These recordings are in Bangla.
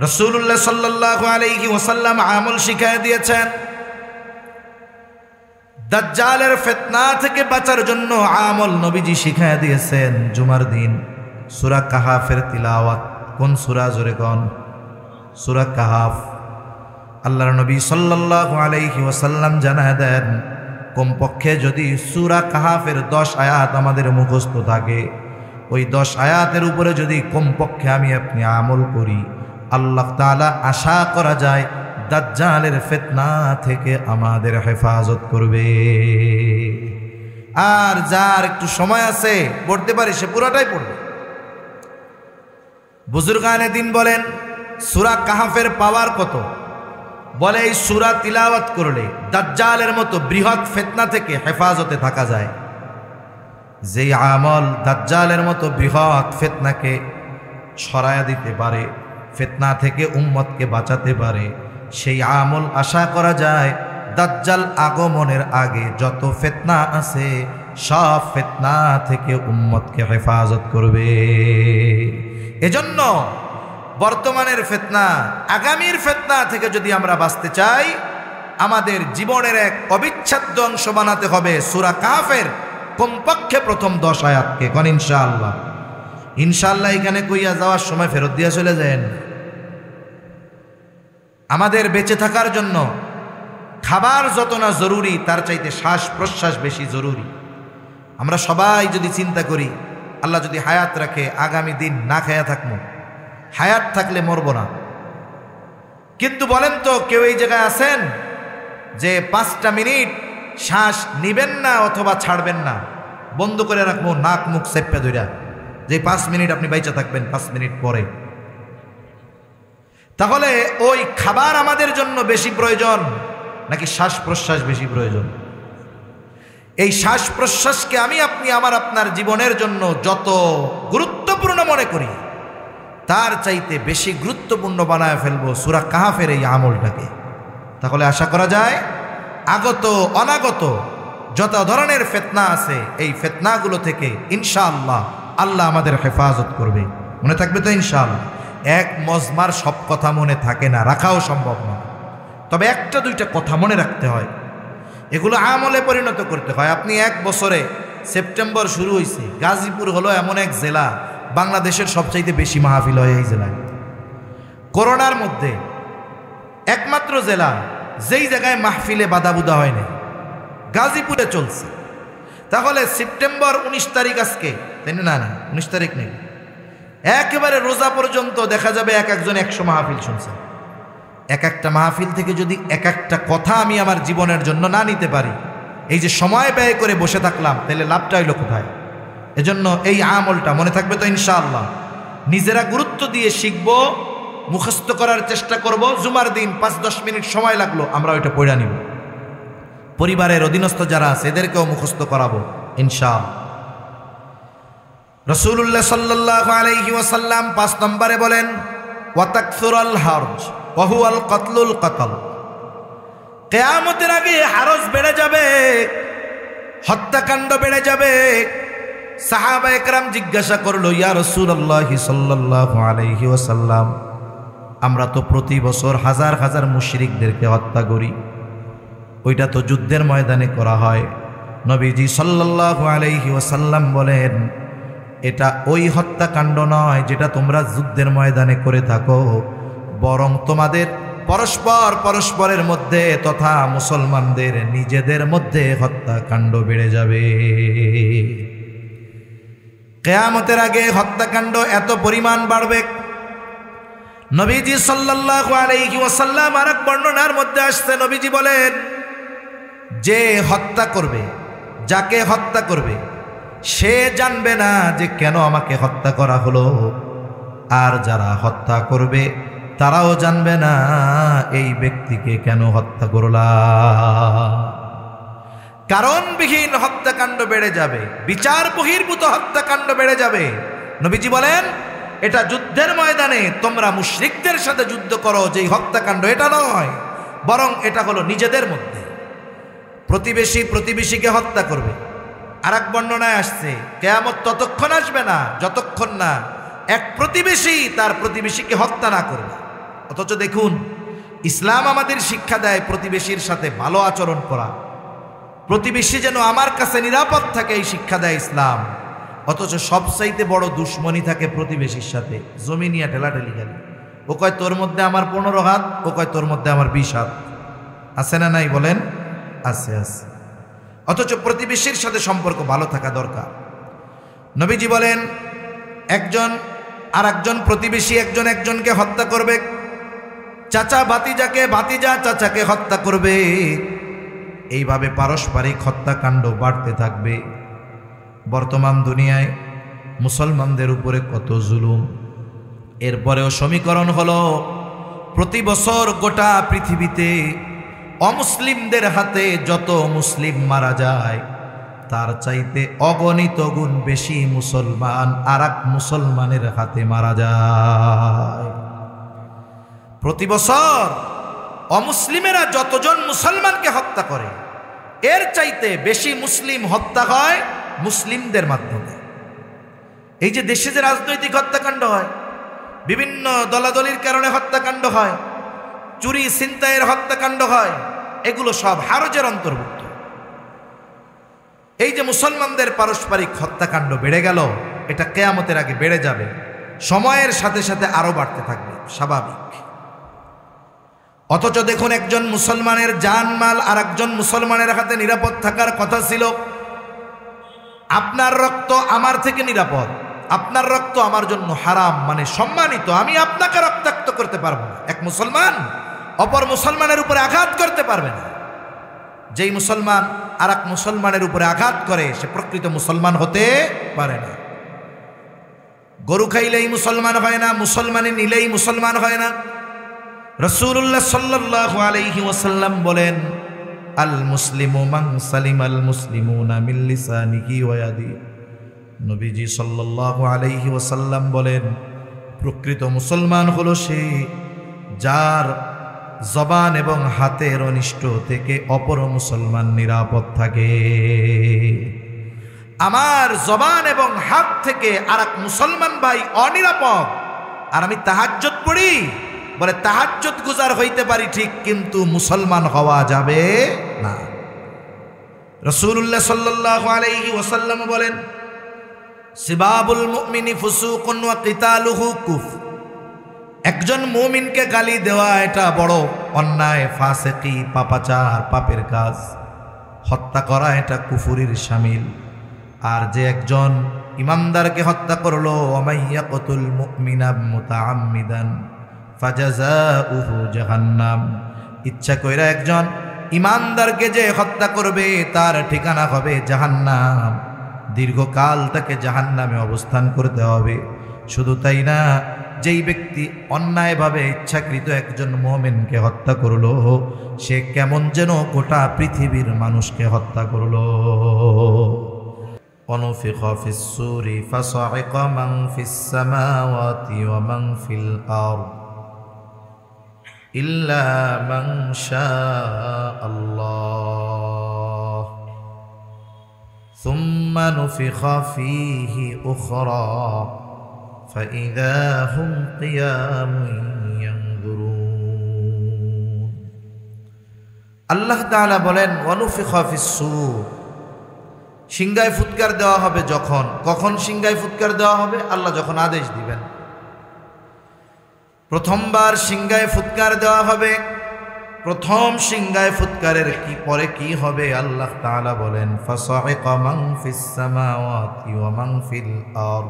রাসূলুল্লাহ সাল্লাল্লাহু আলাইহি ওয়াসাল্লাম আমল শিখিয়ে দিয়েছেন। দাজ্জালের ফিতনা থেকে বাঁচার জন্য আমল নবীজি শিখিয়ে দিয়েছেন। জুমার দিন সূরা কাহাফের তিলাওয়াত। কোন সূরা? জোরে কোন? সূরা কাহাফ। আল্লাহর নবী সাল্লাল্লাহু আলাইহি ওয়াসাল্লাম জানায় দেন, কমপক্ষে যদি সূরা কাহাফের 10 আয়াত আমাদের মুখস্থ থাকে, ওই 10 আয়াতের উপরে যদি কমপক্ষে আমি আপনি আমল করি, আল্লাহ তাআলা আশা করা যায় দাজ্জালের ফিতনা থেকে আমাদের হেফাজত করবে। আর যার একটু সময় আছে পড়তে পারে সে পুরোটাই পড়বে। বুজুর্গানে দিন বলেন সূরা কাহাফের পাওয়ার কত? বলে এই সূরা তিলাওয়াত করলে দাজ্জালের মতো বৃহৎ ফিতনা থেকে হেফাজতে থাকা যায়। যেই আমল দাজ্জালের মতো বৃহৎ ফিতনাকে সরায়া দিতে পারে, ফিতনা থেকে উম্মতকে বাঁচাতে পারে, সেই আমল আশা করা যায় দাজ্জাল আগমনের আগে যত ফিতনা আছে সব ফিতনা থেকে উম্মতকে হেফাজত করবে। এজন্য বর্তমানের ফিতনা, আগামীর ফিতনা থেকে যদি আমরা বাঁচতে চাই, আমাদের জীবনের এক অবিচ্ছেদ্য অংশ বানাতে হবে সূরা কাহাফের কমপক্ষে প্রথম 10 আয়াতকে। কোন ইনশাআল্লাহ? ইনশাআল্লাহ এখানে কইয়া যাওয়ার সময় ফেরত দিয়া চলে যান। আমাদের বেঁচে থাকার জন্য খাবার যত না জরুরি, তার চাইতে শ্বাস প্রশ্বাস বেশি জরুরি। আমরা সবাই যদি চিন্তা করি, আল্লাহ যদি হায়াত রাখে আগামী দিন না খায়া থাকবো, হায়াত থাকলে মরব না। কিন্তু বলেন তো কেউ এই জায়গায় আছেন যে 5টা মিনিট শ্বাস নিবেন না অথবা ছাড়বেন না, বন্ধ করে রাখবো নাক মুখ চেপে ধইরা, যে 5 মিনিট আপনি বাইচা থাকবেন 5 মিনিট পরে? তাহলে ওই খাবার আমাদের জন্য বেশি প্রয়োজন নাকি শ্বাস প্রশ্বাস বেশি প্রয়োজন? এই শ্বাস প্রশ্বাসকে আমি আপনি আমার আপনার জীবনের জন্য যত গুরুত্বপূর্ণ মনে করি, তার চাইতে বেশি গুরুত্বপূর্ণ বানায় ফেলবো সূরা কাহাফের এই আমলটাকে। তাহলে আশা করা যায় আগত অনাগত যত ধরনের ফিতনা আছে, এই ফিতনাগুলো থেকে ইনশাআল্লাহ আল্লাহ আমাদের হেফাজত করবে। মনে থাকবে তো ইনশাআল্লাহ? এক মজমার সব কথা মনে থাকে না, রাখাও সম্ভব না, তবে 1টা 2টা কথা মনে রাখতে হয়, এগুলো আমলে পরিণত করতে হয়। আপনি 1 বছরে, সেপ্টেম্বর শুরু হয়েছে, গাজীপুর হলো এমন এক জেলা বাংলাদেশের সবচাইতে বেশি মাহফিল হয় এই জেলায়। করোনার মধ্যে একমাত্র জেলা যেই জায়গায় মাহফিলে বাধাবুধা হয়নি, গাজীপুরে চলছে। তাহলে সেপ্টেম্বর 19 তারিখ আজকে, তাই না? না 19 তারিখ নেই, একেবারে রোজা পর্যন্ত দেখা যাবে একজন 100 মাহফিল শুনছে। একটা মাহফিল থেকে যদি একটা কথা আমি আমার জীবনের জন্য না নিতে পারি, এই যে সময় ব্যয় করে বসে থাকলাম, তাহলে লাভটা হইল কোথায়? এজন্য এই আমলটা মনে থাকবে তো ইনশাআল্লাহ? নিজেরা গুরুত্ব দিয়ে শিখবো, মুখস্থ করার চেষ্টা করব। জুমার দিন 5-10 মিনিট সময় লাগলো, আমরা ওইটা পড়া নিব। পরিবারের অধীনস্থ যারা আছে এদেরকেও মুখস্থ করাবো ইনশাআল্লাহ। রাসূলুল্লাহ সাল্লাল্লাহু আলাইহি ওয়াসাল্লাম 5 নম্বরে বলেন, ওয়া তাকসুরাল হারজ ওয়া হুয়াল কাতলুল কাতল। কিয়ামতের আগে হারজ বেড়ে যাবে, হত্যাকাণ্ড বেড়ে যাবে। সাহাবা একরাম জিজ্ঞাসা করলো, ইয়া রাসূলুল্লাহ সাল্লাল্লাহু আলাইহি ওয়াসাল্লাম, আমরা তো প্রতি বছর হাজার হাজার মুশরিকদেরকে হত্যা করি, ওইটা তো যুদ্ধের ময়দানে করা হয়। নবীজি সাল্লাল্লাহু আলাইহি ওয়াসাল্লাম বলেন, এটা ওই হত্যাকাণ্ড নয় যেটা তোমরা যুদ্ধের ময়দানে করে থাকো, বরং তোমাদের পরস্পরের মধ্যে তথা মুসলমানদের নিজেদের মধ্যে হত্যাকাণ্ড বেড়ে যাবে। কিয়ামতের আগে হত্যাকাণ্ড এত পরিমাণ বাড়বে। নবীজি সাল্লাল্লাহু আলাইহি ওয়াসাল্লাম আরেক বর্ণনার মধ্যে আসছে, নবীজি বলেন, যে হত্যা করবে, যাকে হত্যা করবে, সে জানবে না যে কেন আমাকে হত্যা করা হলো, আর যারা হত্যা করবে তারাও জানবে না এই ব্যক্তিকে কেন হত্যা করলাম। কারণবিহীন হত্যাকাণ্ড বেড়ে যাবে, বিচার বহির্ভূত হত্যাকাণ্ড বেড়ে যাবে। নবীজি বলেন, এটা যুদ্ধের ময়দানে তোমরা মুশরিকদের সাথে যুদ্ধ করো যেই হত্যাকাণ্ড, এটা নয়, বরং এটা হলো নিজেদের মধ্যে। প্রতিবেশী প্রতিবেশীকে হত্যা করবে। আর এক বর্ণনায় আসছে, কিয়ামত ততক্ষণ আসবে না যতক্ষণ না এক প্রতিবেশী তার প্রতিবেশীকে হত্যা না করবে। অথচ দেখুন, ইসলাম আমাদের শিক্ষা দেয় প্রতিবেশীর সাথে ভালো আচরণ করা, প্রতিবেশী যেন আমার কাছে নিরাপদ থাকে, এই শিক্ষা দেয় ইসলাম। অথচ সবচাইতে বড় দুশ্মনী থাকে প্রতিবেশীর সাথে, জমি নিয়ে ঠেলাঠেলি গেল। ও কয় তোর মধ্যে আমার 15 হাত, ও কয় তোর মধ্যে আমার 20 হাত। আছে না নাই বলেন? আছে, আছে। অথচ প্রতিবেশীর সাথে সম্পর্ক ভালো থাকা দরকার। নবীজি বলেন, একজন আর একজন প্রতিবেশী একজন একজনকে হত্যা করবে, চাচা ভাতিজাকে, ভাতিজা চাচাকে হত্যা করবে, এইভাবে পারস্পরিক হত্যাকাণ্ড বাড়তে থাকবে। বর্তমান দুনিয়ায় মুসলমানদের উপরে কত জুলুম। এরপরেও সমীকরণ হলো, প্রতি বছর গোটা পৃথিবীতে অমুসলিমদের হাতে যত মুসলিম মারা যায়, তার চাইতে অগণিত গুণ বেশি মুসলমান আর এক মুসলমানের হাতে মারা যায়। প্রতি বছর অমুসলিমেরা যতজন মুসলমানকে হত্যা করে, এর চাইতে বেশি মুসলিম হত্যা হয় মুসলিমদের মাধ্যমে। এই যে দেশে যে রাজনৈতিক হত্যাকাণ্ড হয়, বিভিন্ন দলাদলির কারণে হত্যাকাণ্ড হয়, চুরি ছিনতাইয়ের হত্যাকাণ্ড হয়, এগুলো সব হারজের অন্তর্ভুক্ত। এই যে মুসলমানদের পারস্পরিক হত্যাকাণ্ড বেড়ে গেল, এটা কিয়ামতের আগে বেড়ে যাবে, সময়ের সাথে সাথে আরো বাড়তে থাকবে, স্বাভাবিক। অথচ দেখুন, একজন মুসলমানের জানমাল আর একজন মুসলমানের হাতে নিরাপদ থাকার কথা ছিল। আপনার রক্ত আমার থেকে নিরাপদ, আপনার রক্ত আমার জন্য হারাম, মানে সম্মানিত, আমি আপনাকে রক্তাক্ত করতে পারবো না। এক মুসলমান অপর মুসলমানের উপরে আঘাত করতে পারবে না। যেই মুসলমান আর এক মুসলমানের উপরে আঘাত করে, সে প্রকৃত মুসলমান হতে পারে না। গরু খাইলেই মুসলমান হয় না, মুসলমানি নিলেই মুসলমান হয় না। রাসূলুল্লাহ সাল্লাল্লাহু আলাইহি ওয়াসাল্লাম বলেন, আল মুসলিমু মান সালিমাল মুসলিমুনা মিন লিসানিহি ওয়া ইয়াদিহি। নবীজি সাল্লাল্লাহু আলাইহি ওয়াসাল্লাম বলেন, প্রকৃত মুসলমান হলো সে, যার জবান এবং হাতের অনিষ্ট থেকে অপর মুসলমান নিরাপদ থাকে। আমার জবান এবং হাত থেকে আর এক মুসলমান ভাই অনিরাপদ, আর আমি তাহাজ্জুদ পড়ি, বলে তাহাজ্জুদ গুজার হইতে পারি ঠিক, কিন্তু মুসলমান হওয়া যাবে না। রাসূলুল্লাহ সাল্লাল্লাহু আলাইহি ওয়াসাল্লাম বলেন, সিবাবুল মুমিনি ফুসুকুন ওয়া কিতালুহু কুফর। একজন মুমিনকে গালি দেওয়া এটা বড় অন্যায়, ফাসিকি, পাপাচার, পাপের কাজ। হত্যা করা এটা কুফুরির শামিল। আর যে একজন ইমানদারকে হত্যা করলো, ওয়ামাইয়া কতুল মুমিনা মুতাআম্মিদান ফাজাযাউহু জাহান্নাম, ইচ্ছা কইরা একজন ইমানদারকে যে হত্যা করবে, তার ঠিকানা হবে জাহান্নাম, দীর্ঘকাল তাকে জাহান্নামে অবস্থান করতে হবে। শুধু তাই না, যেই ব্যক্তি অন্যায়ভাবে ইচ্ছাকৃত একজন মুমিনকে হত্যা করলো, সে কেমন যেন গোটা পৃথিবীর মানুষকে হত্যা করলো। ونفخ في الصور فصعق من في السماوات ومن في الأرض إلا من شاء الله ثم نفخ فيه أخرى فإذا هم قيام ينظرون। আল্লাহ তাআলা বলেন, ونفخ في الصور, সিংহায় ফুৎকার দেওয়া হবে যখন। কখন সিংহায় ফুৎকার দেওয়া হবে? আল্লাহ যখন আদেশ দিবেন। প্রথমবার সিংহায় ফুৎকার দেওয়া হবে। প্রথম সিংহায় ফুৎকারের পরে কি হবে? আল্লাহ তাআলা বলেন, ফাসাইকা মান ফিস সামাওয়াতি ওয়া মান ফিল আরদ,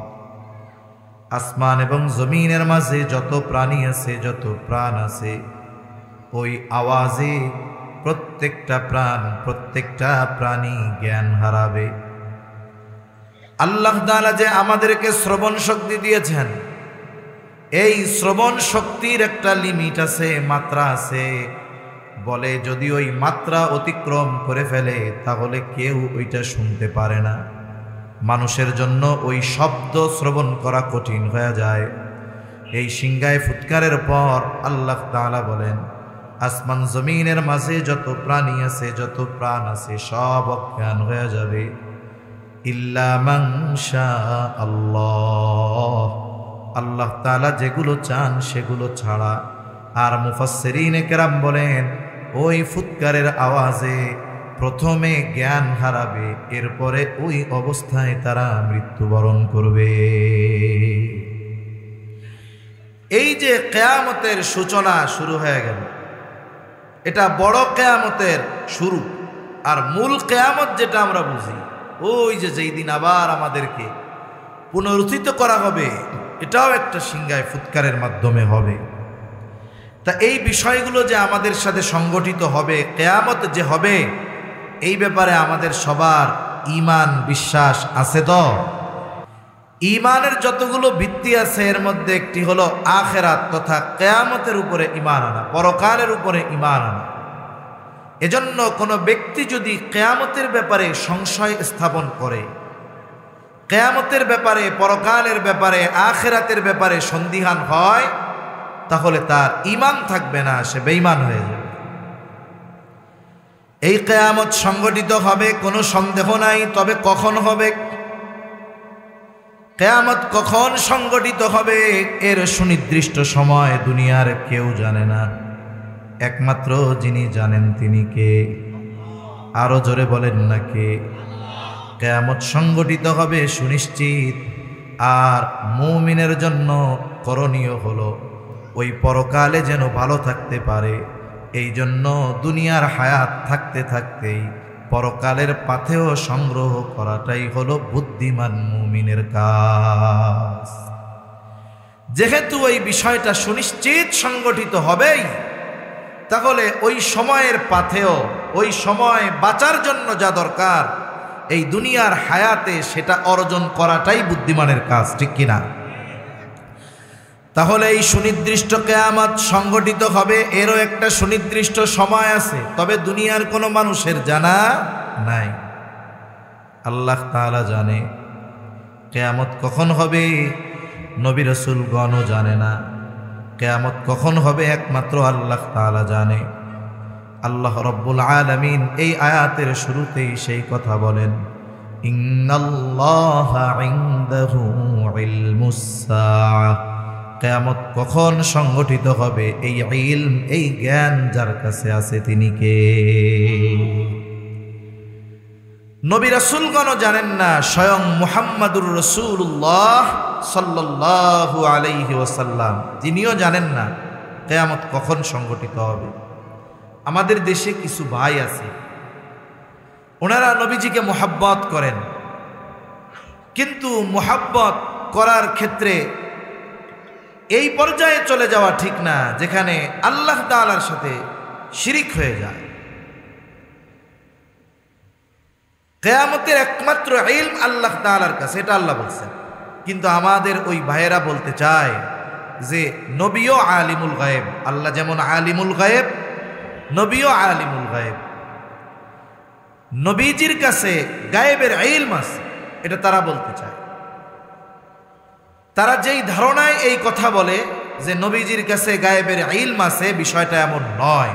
আসমান এবং জমিনের মাঝে যত প্রাণী আছে, যত প্রাণ আছে, ওই আওয়াজে প্রত্যেকটা প্রাণ, প্রত্যেকটা প্রাণী জ্ঞান হারাবে। আল্লাহ তাআলা যে আমাদেরকে শ্রবণ শক্তি দিয়েছেন, এই শ্রবণ শক্তির একটা লিমিট আছে, মাত্রা আছে। বলে যদি ওই মাত্রা অতিক্রম করে ফেলে, তাহলে কেউ ওইটা শুনতে পারে না। মানুষের জন্য ওই শব্দ শ্রবণ করা কঠিন হয়ে যায়। এই সিংহায় ফুৎকারের পর আল্লাহ তাআলা বলেন, আসমান জমিনের মাঝে যত প্রাণী আছে, যত প্রাণ আছে, সব অজ্ঞান হয়ে যাবে। ইল্লা মান শাআল্লাহ, আল্লাহ তাআলা যেগুলো চান সেগুলো ছাড়া। আর মুফাসসিরিনে কেরাম বলেন ওই ফুৎকারের আওয়াজে প্রথমে জ্ঞান হারাবে, এরপরে ওই অবস্থায় তারা মৃত্যুবরণ করবে। এই যে কিয়ামতের সূচনা শুরু হয়ে গেল, এটা বড় কিয়ামতের শুরু। আর মূল কিয়ামত যেটা আমরা বুঝি, ওই যে যেই দিন আবার আমাদেরকে পুনরুত্থিত করা হবে, এটাও একটা সিংহায় ফুৎকারের মাধ্যমে হবে। তা এই বিষয়গুলো যে আমাদের সাথে সংগঠিত হবে, কিয়ামত যে হবে, এই ব্যাপারে আমাদের সবার ঈমান বিশ্বাস আছে তো? ঈমানের যতগুলো ভিত্তি আছে এর মধ্যে একটি হলো আখিরাত তথা কিয়ামতের উপরে ঈমান আনা, পরকালের উপরে ঈমান আনা। এজন্য কোনো ব্যক্তি যদি কিয়ামতের ব্যাপারে সংশয় স্থাপন করে, কিয়ামতের ব্যাপারে, পরকালের ব্যাপারে, আখিরাতের ব্যাপারে সন্দিহান হয়, তাহলে তার ঈমান থাকবে না, সে বেঈমান হয়ে যাবে। এই কিয়ামত সংগঠিত হবে কোনো সন্দেহ নাই, তবে কখন হবে, কিয়ামত কখন সংগঠিত হবে এর সুনির্দিষ্ট সময় দুনিয়ার কেউ জানে না, একমাত্র যিনি জানেন তিনি কে? আরো জোরে বলেন না কে? কিয়ামত সংগঠিত হবে সুনিশ্চিত। আর মুমিনের জন্য করণীয় হলো ওই পরকালে যেন ভালো থাকতে পারে, এই জন্য দুনিয়ার হায়াত থাকতে থাকতেই পরকালের পাথেয় সংগ্রহ করাটাই হলো বুদ্ধিমান মুমিনের কাজ। যেহেতু ওই বিষয়টা সুনিশ্চিত সংগঠিত হবেই, তাহলে ওই সময়ের পাথেয়, ওই সময় বাঁচার জন্য যা দরকার এই দুনিয়ার হায়াতে, সেটা অর্জন করাটাই বুদ্ধিমানের কাজ, ঠিক কিনা? তাহলে এই সুনির্দিষ্ট কিয়ামত সংগঠিত হবে, এরও একটা সুনির্দিষ্ট সময় আছে, তবে দুনিয়ার কোনো মানুষের জানা নাই, আল্লাহ তাআলা জানে। কিয়ামত কখন হবে নবী রাসূলগণও জানে না, কিয়ামত কখন হবে একমাত্র আল্লাহ তাআলা জানে। আল্লাহ রাব্বুল আলামিন এই আয়াতের শুরুতেই সেই কথা বলেন, ইন্নাল্লাহা ইনদাহু ইলমুস সাআহ। কিয়ামত কখন সংগঠিত হবে এই ইলম, এই জ্ঞান যার কাছে আছে তিনি কে? নবী রাসূলগণও জানেন না, স্বয়ং মুহাম্মাদুর রাসূলুল্লাহ সাল্লাল্লাহু আলাইহি ওয়াসাল্লাম তিনিও জানেন না কিয়ামত কখন সংগঠিত হবে। আমাদের দেশে কিছু ভাই আছে, ওনারা নবীজিকে মুহাব্বত করেন, কিন্তু মুহাব্বত করার ক্ষেত্রে এই পর্যায়ে চলে যাওয়া ঠিক না যেখানে আল্লাহ তাআলার সাথে শিরিক হয়ে যায়। কিয়ামতের একমাত্র ইলম আল্লাহ তাআলার কাছে, এটা আল্লাহ বলছেন। কিন্তু আমাদের ওই ভাইয়েরা বলতে চায় যে নবীও আলিমুল গায়েব, আল্লাহ যেমন আলিমুল গায়েব, নবীও আলিমুল গায়েব। নবীজির কাছে গায়েবের ইলম আছে, এটা তারা বলতে চায়। তারা যেই ধারণায় এই কথা বলে যে নবীজির কাছে গায়েবের ইলম আছে, বিষয়টা এমন নয়,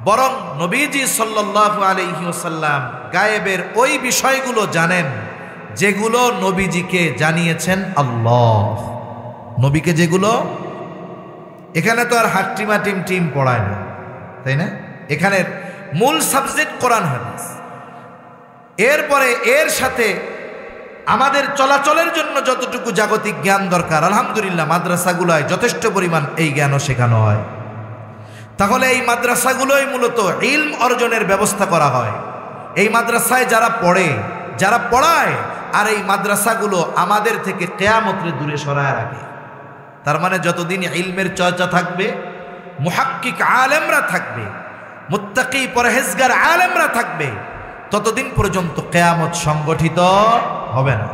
বরং নবীজি সাল্লাল্লাহু আলাইহি ওয়াসাল্লাম গায়েবের ওই বিষয়গুলো জানেন যেগুলো নবীজিকে জানিয়েছেন আল্লাহ। নবীকে যেগুলো, এখানে তো আর হাট্টিমা টিম পড়ায় না, তাই না? এখানে মূল সাবজেক্ট কোরআন হাদিস, এরপরে এর সাথে আমাদের চলাচলের জন্য যতটুকু জাগতিক জ্ঞান দরকার, আলহামদুলিল্লাহ মাদ্রাসাগুলোয় যথেষ্ট পরিমাণ এই জ্ঞানও শেখানো হয়। তাহলে এই মাদ্রাসাগুলোই মূলত ইলম অর্জনের ব্যবস্থা করা হয়। এই মাদ্রাসায় যারা পড়ে, যারা পড়ায়, আর এই মাদ্রাসাগুলো আমাদের থেকে কিয়ামতের দূরে সরায় রাখে। তার মানে যতদিন ইলমের চর্চা থাকবে, মুহাক্কিক আলেমরা থাকবে, মুত্তাকি পরহেজগার আলেমরা থাকবে, ততদিন পর্যন্ত কিয়ামত সংগঠিত হবে না।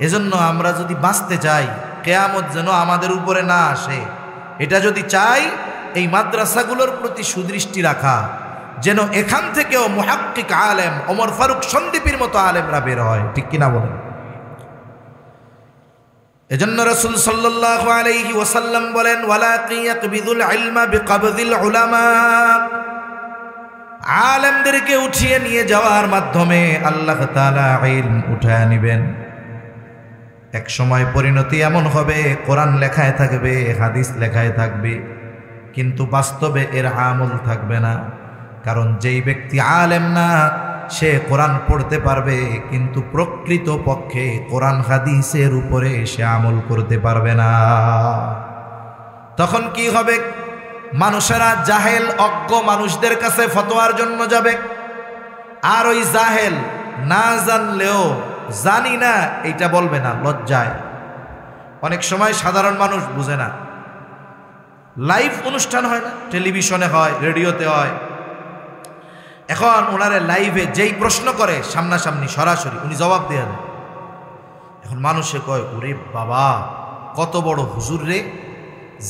এজন্য আমরা যদি বাঁচতে চাই, কিয়ামত যেন আমাদের উপরে না আসে, এটা যদি চাই, এই মাদ্রাসাগুলোর প্রতি সুদৃষ্টি রাখা, যেন এখান থেকেও মুহাক্কিক আলেম, ওমর ফারুক সন্দীপের মতো আলেমরা বের হয়, ঠিক কিনা বলেন? এজন্য রাসূল সাল্লাল্লাহু আলাইহি ওয়াসাল্লাম বলেন, ওয়ালাকিন ইয়াকবিদুল ইলমা বিকবদিল উলামা। আলেমদেরকে উঠিয়ে নিয়ে যাওয়ার মাধ্যমে আল্লাহ তাআলা ইলম উঠায় নেবেন। এক সময় পরিণতি এমন হবে, কোরআন লেখায় থাকবে, হাদিস লেখায় থাকবে, কিন্তু বাস্তবে এর আমল থাকবে না। কারণ যেই ব্যক্তি আলেম না, সে কোরআন পড়তে পারবে কিন্তু প্রকৃত পক্ষে কোরআন হাদিসের উপরে সে আমল করতে পারবে না। তখন কি হবে? মানুষেরা জাহেল অজ্ঞ মানুষদের কাছে ফতোয়ার জন্য যাবে, আর ওই জাহেল না জানলেও জানি না এইটা বলবে না লজ্জায়। অনেক সময় সাধারণ মানুষ বুঝে না, লাইভ অনুষ্ঠান হয় না, টেলিভিশনে হয়, রেডিওতে হয়, এখন ওনারে লাইভে যেই প্রশ্ন করে সামনাসামনি সরাসরি উনি জবাব দিয়ে দেন। এখন মানুষে কয়, ওরে বাবা কত বড় হুজুর রে,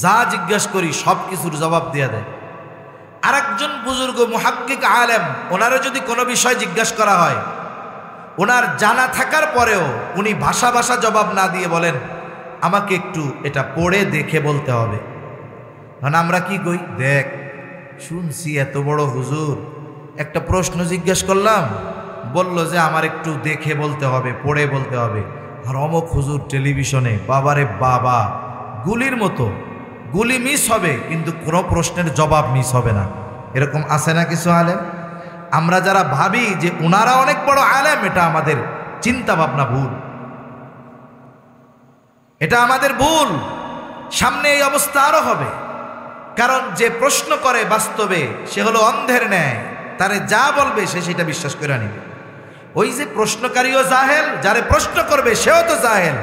যা জিজ্ঞাসা করি সব কিছুর জবাব দিয়ে দেয়। আর একজন বুজুর্গ মুহাক্কিক আলেম, ওনারে যদি কোনো বিষয় জিজ্ঞাসা করা হয়, ওনার জানা থাকার পরেও উনি ভাষা ভাষা জবাব না দিয়ে বলেন, আমাকে একটু এটা পড়ে দেখে বলতে হবে। মানে আমরা কি কই, দেখ শুনছি এত বড় হুজুর, একটা প্রশ্ন জিজ্ঞাসা করলাম, বলল যে আমার একটু দেখে বলতে হবে, পড়ে বলতে হবে। আর অমুক হুজুর টেলিভিশনে, বাবারে বাবা, গুলির মতো, গুলি মিস হবে কিন্তু কোনো প্রশ্নের জবাব মিস হবে না। এরকম আছে না কিছু আলেম? আমরা যারা ভাবি যে ওনারা অনেক বড় আলেম, এটা আমাদের চিন্তা ভাবনা ভুল, এটা আমাদের ভুল। সামনে এই অবস্থা আরো হবে। কারণ যে প্রশ্ন করে বাস্তবে সে হলো অন্ধের ন্যায়, তারে যা বলবে সে সেটা বিশ্বাস করে নিবে। ওই যে প্রশ্নকারীও জাহেল, যারে প্রশ্ন করবে সেও তো জাহেল,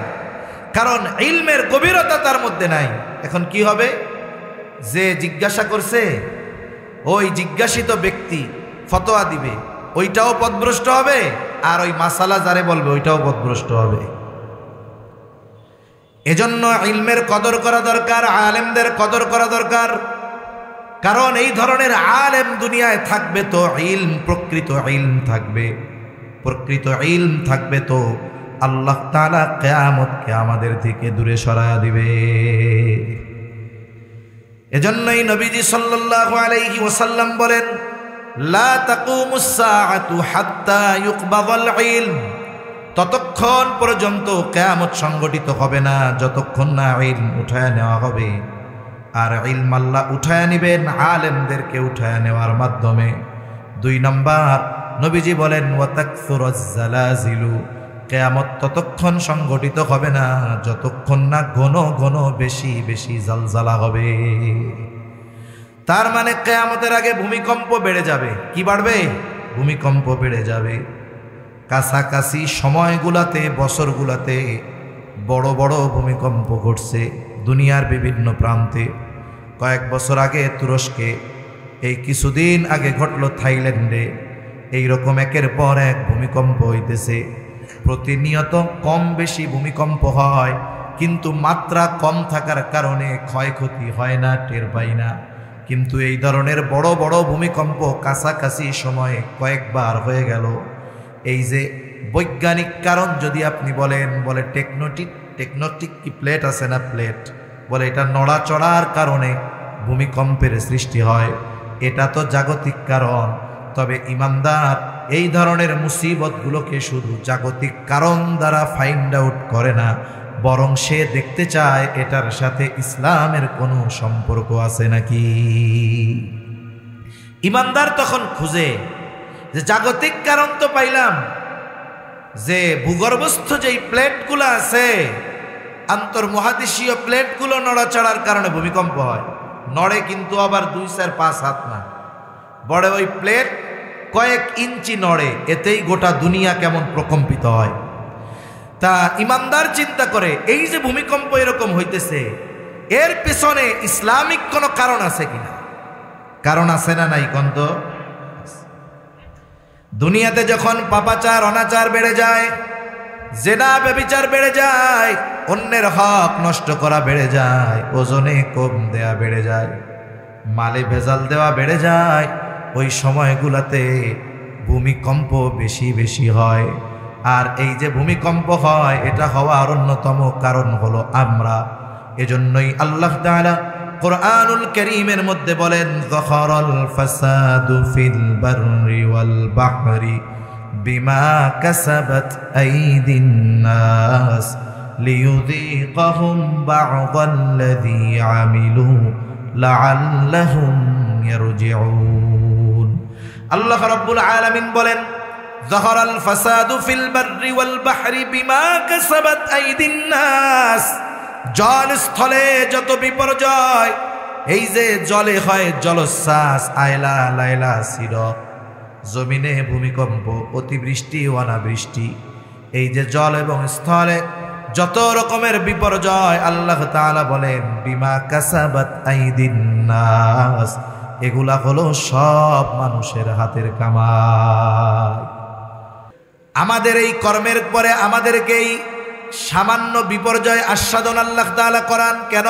কারণ ইলমের গভীরতা তার মধ্যে নাই। এখন কি হবে? যে জিজ্ঞাসা করছে ওই জিজ্ঞাসিত ব্যক্তি ফতোয়া দিবে, ওইটাও পথভ্রষ্ট হবে, আর ওই মাসালা যারে বলবে ওইটাও পথভ্রষ্ট হবে। এজন্য ইলমের কদর করা দরকার, আলেমদের কদর করা দরকার। কারণ এই ধরনের আলেম দুনিয়ায় থাকবে তো ইলম, প্রকৃত ইলম থাকবে। প্রকৃত ইলম থাকবে তো আল্লাহ তাআলা কিয়ামতকে আমাদের থেকে দূরে সরায়া দিবে। এজন্যই নবীজি সাল্লাল্লাহু আলাইহি ওয়াসাল্লাম বলেন, লা তাকুমুস সাআতু হাত্তা ইউকবাদাল ইলম। ততক্ষণ পর্যন্ত কিয়ামত সংগঠিত হবে না যতক্ষণ না ইলম উঠায় নেওয়া হবে। আর ইলম আল্লাহ উঠায় নেবেন আলেমদেরকে উঠায় নেওয়ার মাধ্যমে। 2 নাম্বার, নবীজি বলেন ওয়া তাকসুরুজ জালাজিলু। কিয়ামত ততক্ষণ সংগঠিত হবে না যতক্ষণ না ঘন ঘন বেশি বেশি জালজালা হবে। তার মানে কিয়ামতের আগে ভূমিকম্প বেড়ে যাবে। কি বাড়বে? ভূমিকম্প বেড়ে যাবে। কাছাকাছি সময়গুলাতে, বছরগুলাতে বড় বড় ভূমিকম্প ঘটছে দুনিয়ার বিভিন্ন প্রান্তে। কয়েক বছর আগে তুরস্কে, এই কিছুদিন আগে ঘটল থাইল্যান্ডে। এইরকম একের পর এক ভূমিকম্প হইতেছে। প্রতিনিয়ত কম বেশি ভূমিকম্প হয়, কিন্তু মাত্রা কম থাকার কারণে ক্ষয়ক্ষতি হয় না, টের পাই না। কিন্তু এই ধরনের বড় বড় ভূমিকম্প কাছাকাছি সময়ে কয়েকবার হয়ে গেল। এই যে বৈজ্ঞানিক কারণ যদি আপনি বলেন, বলে টেকটনিক কি প্লেট আছে না, প্লেট বলে এটা নড়াচড়ার কারণে ভূমিকম্পের সৃষ্টি হয়, এটা তো জাগতিক কারণ। তবে ইমানদার এই ধরনের মুসিবতগুলোকে শুধু জাগতিক কারণ দ্বারা ফাইন্ড আউট করে না, বরং সে দেখতে চায় এটার সাথে ইসলামের কোনো সম্পর্ক আছে নাকি। ইমানদার তখন খুঁজে যে জাগতিক কারণ তো পাইলাম, যে ভূগর্ভস্থ যেই প্লেটগুলো আছে, আন্তর্মহাদেশীয় প্লেটগুলো নড়াচড়ার কারণে ভূমিকম্প হয়। নড়ে কিন্তু আবার 2, 4, 5 হাত না, বড় ওই প্লেট কয়েক ইঞ্চি নড়ে, এতেই গোটা দুনিয়া কেমন প্রকম্পিত হয়। তা ইমানদার চিন্তা করে এই যে ভূমিকম্প এরকম হইতেছে, এর পেছনে ইসলামিক কোনো কারণ আছে কিনা। কারণ আছে না নাই কন্ত? দুনিয়াতে যখন পাপাচার অনাচার বেড়ে যায়, জেনা ব্যভিচার বেড়ে যায়, অন্যের হক নষ্ট করা বেড়ে যায়, ওজনে কম দেয়া বেড়ে যায়, মালে ভেজাল দেওয়া বেড়ে যায়, ওই সময়গুলোতে ভূমিকম্প বেশি বেশি হয়। আর এই যে ভূমিকম্প হয়, এটা হওয়ার অন্যতম কারণ হলো আমরা। এজন্যই আল্লাহ তাআলা কুরআনুল কারীমের মধ্যে বলেন, যাহারাল ফাসাদু ফিল বাররি ওয়াল বাহরি বিমা কাসাবাত আইদিন নাস লিয়ুযীকাহুম বা'দাল্লাযী আমিলু লাআল্লাহুম ইয়ারজিউন। আল্লাহ রাব্বুল আলামিন বলেন, যাহারাল ফাসাদু ফিল বাররি ওয়াল বাহরি বিমা কাসাবাত আইদিন নাস। জল স্থলে যত বিপর্যয়, এই যে জলে হয় জলোচ্ছ্বাস, আয়লা লায়লা সির, জমিনে ভূমিকম্প, অতিবৃষ্টি অনাবৃষ্টি, এই যে জল এবং স্থলে যত রকমের বিপর্যয়, আল্লাহ তাআলা বলেন বিমা কাসাবাত আইদিন নাস, এগুলা হলো সব মানুষের হাতের কামাই। আমাদের এই কর্মের পরে আমাদেরকে এই সামান্য বিপর্যয় আস্বাদন আল্লাহ তাআলা করান কেন?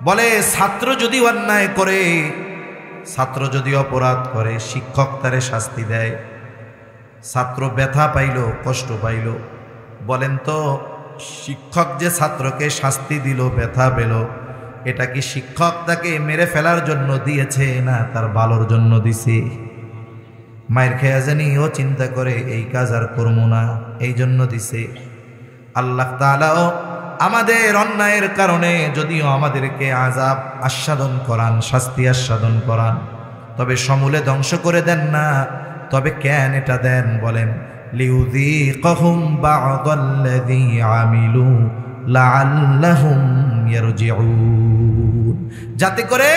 বলে ছাত্র যদি অন্যায় করে, ছাত্র যদি অপরাধ করে, শিক্ষক তারে শাস্তি দেয়, ছাত্র ব্যথা পাইল, কষ্ট পাইল, বলেন তো শিক্ষক যে ছাত্রকে শাস্তি দিল, ব্যথা পেল, এটা কি শিক্ষক তাকে মেরে ফেলার জন্য দিয়েছে না তার ভালোর জন্য দিছে? মায়ের খেয়া জানি ও চিন্তা করে এই কাজ আর করবো না, এই জন্য দিছে। আল্লাহ তাআলাও আমাদের অন্যায়ের কারণে যদিও আমাদেরকে আযাব আস্বাদন করান, শাস্তি আস্বাদন করান, তবে সমূলে ধ্বংস করে দেন না। তবে কেন এটা দেন বলেন? লিউযীকাহুম বা'দাল্লাযী আমিলু লাআল্লাহুম ইয়ারজিউন, যাতে করে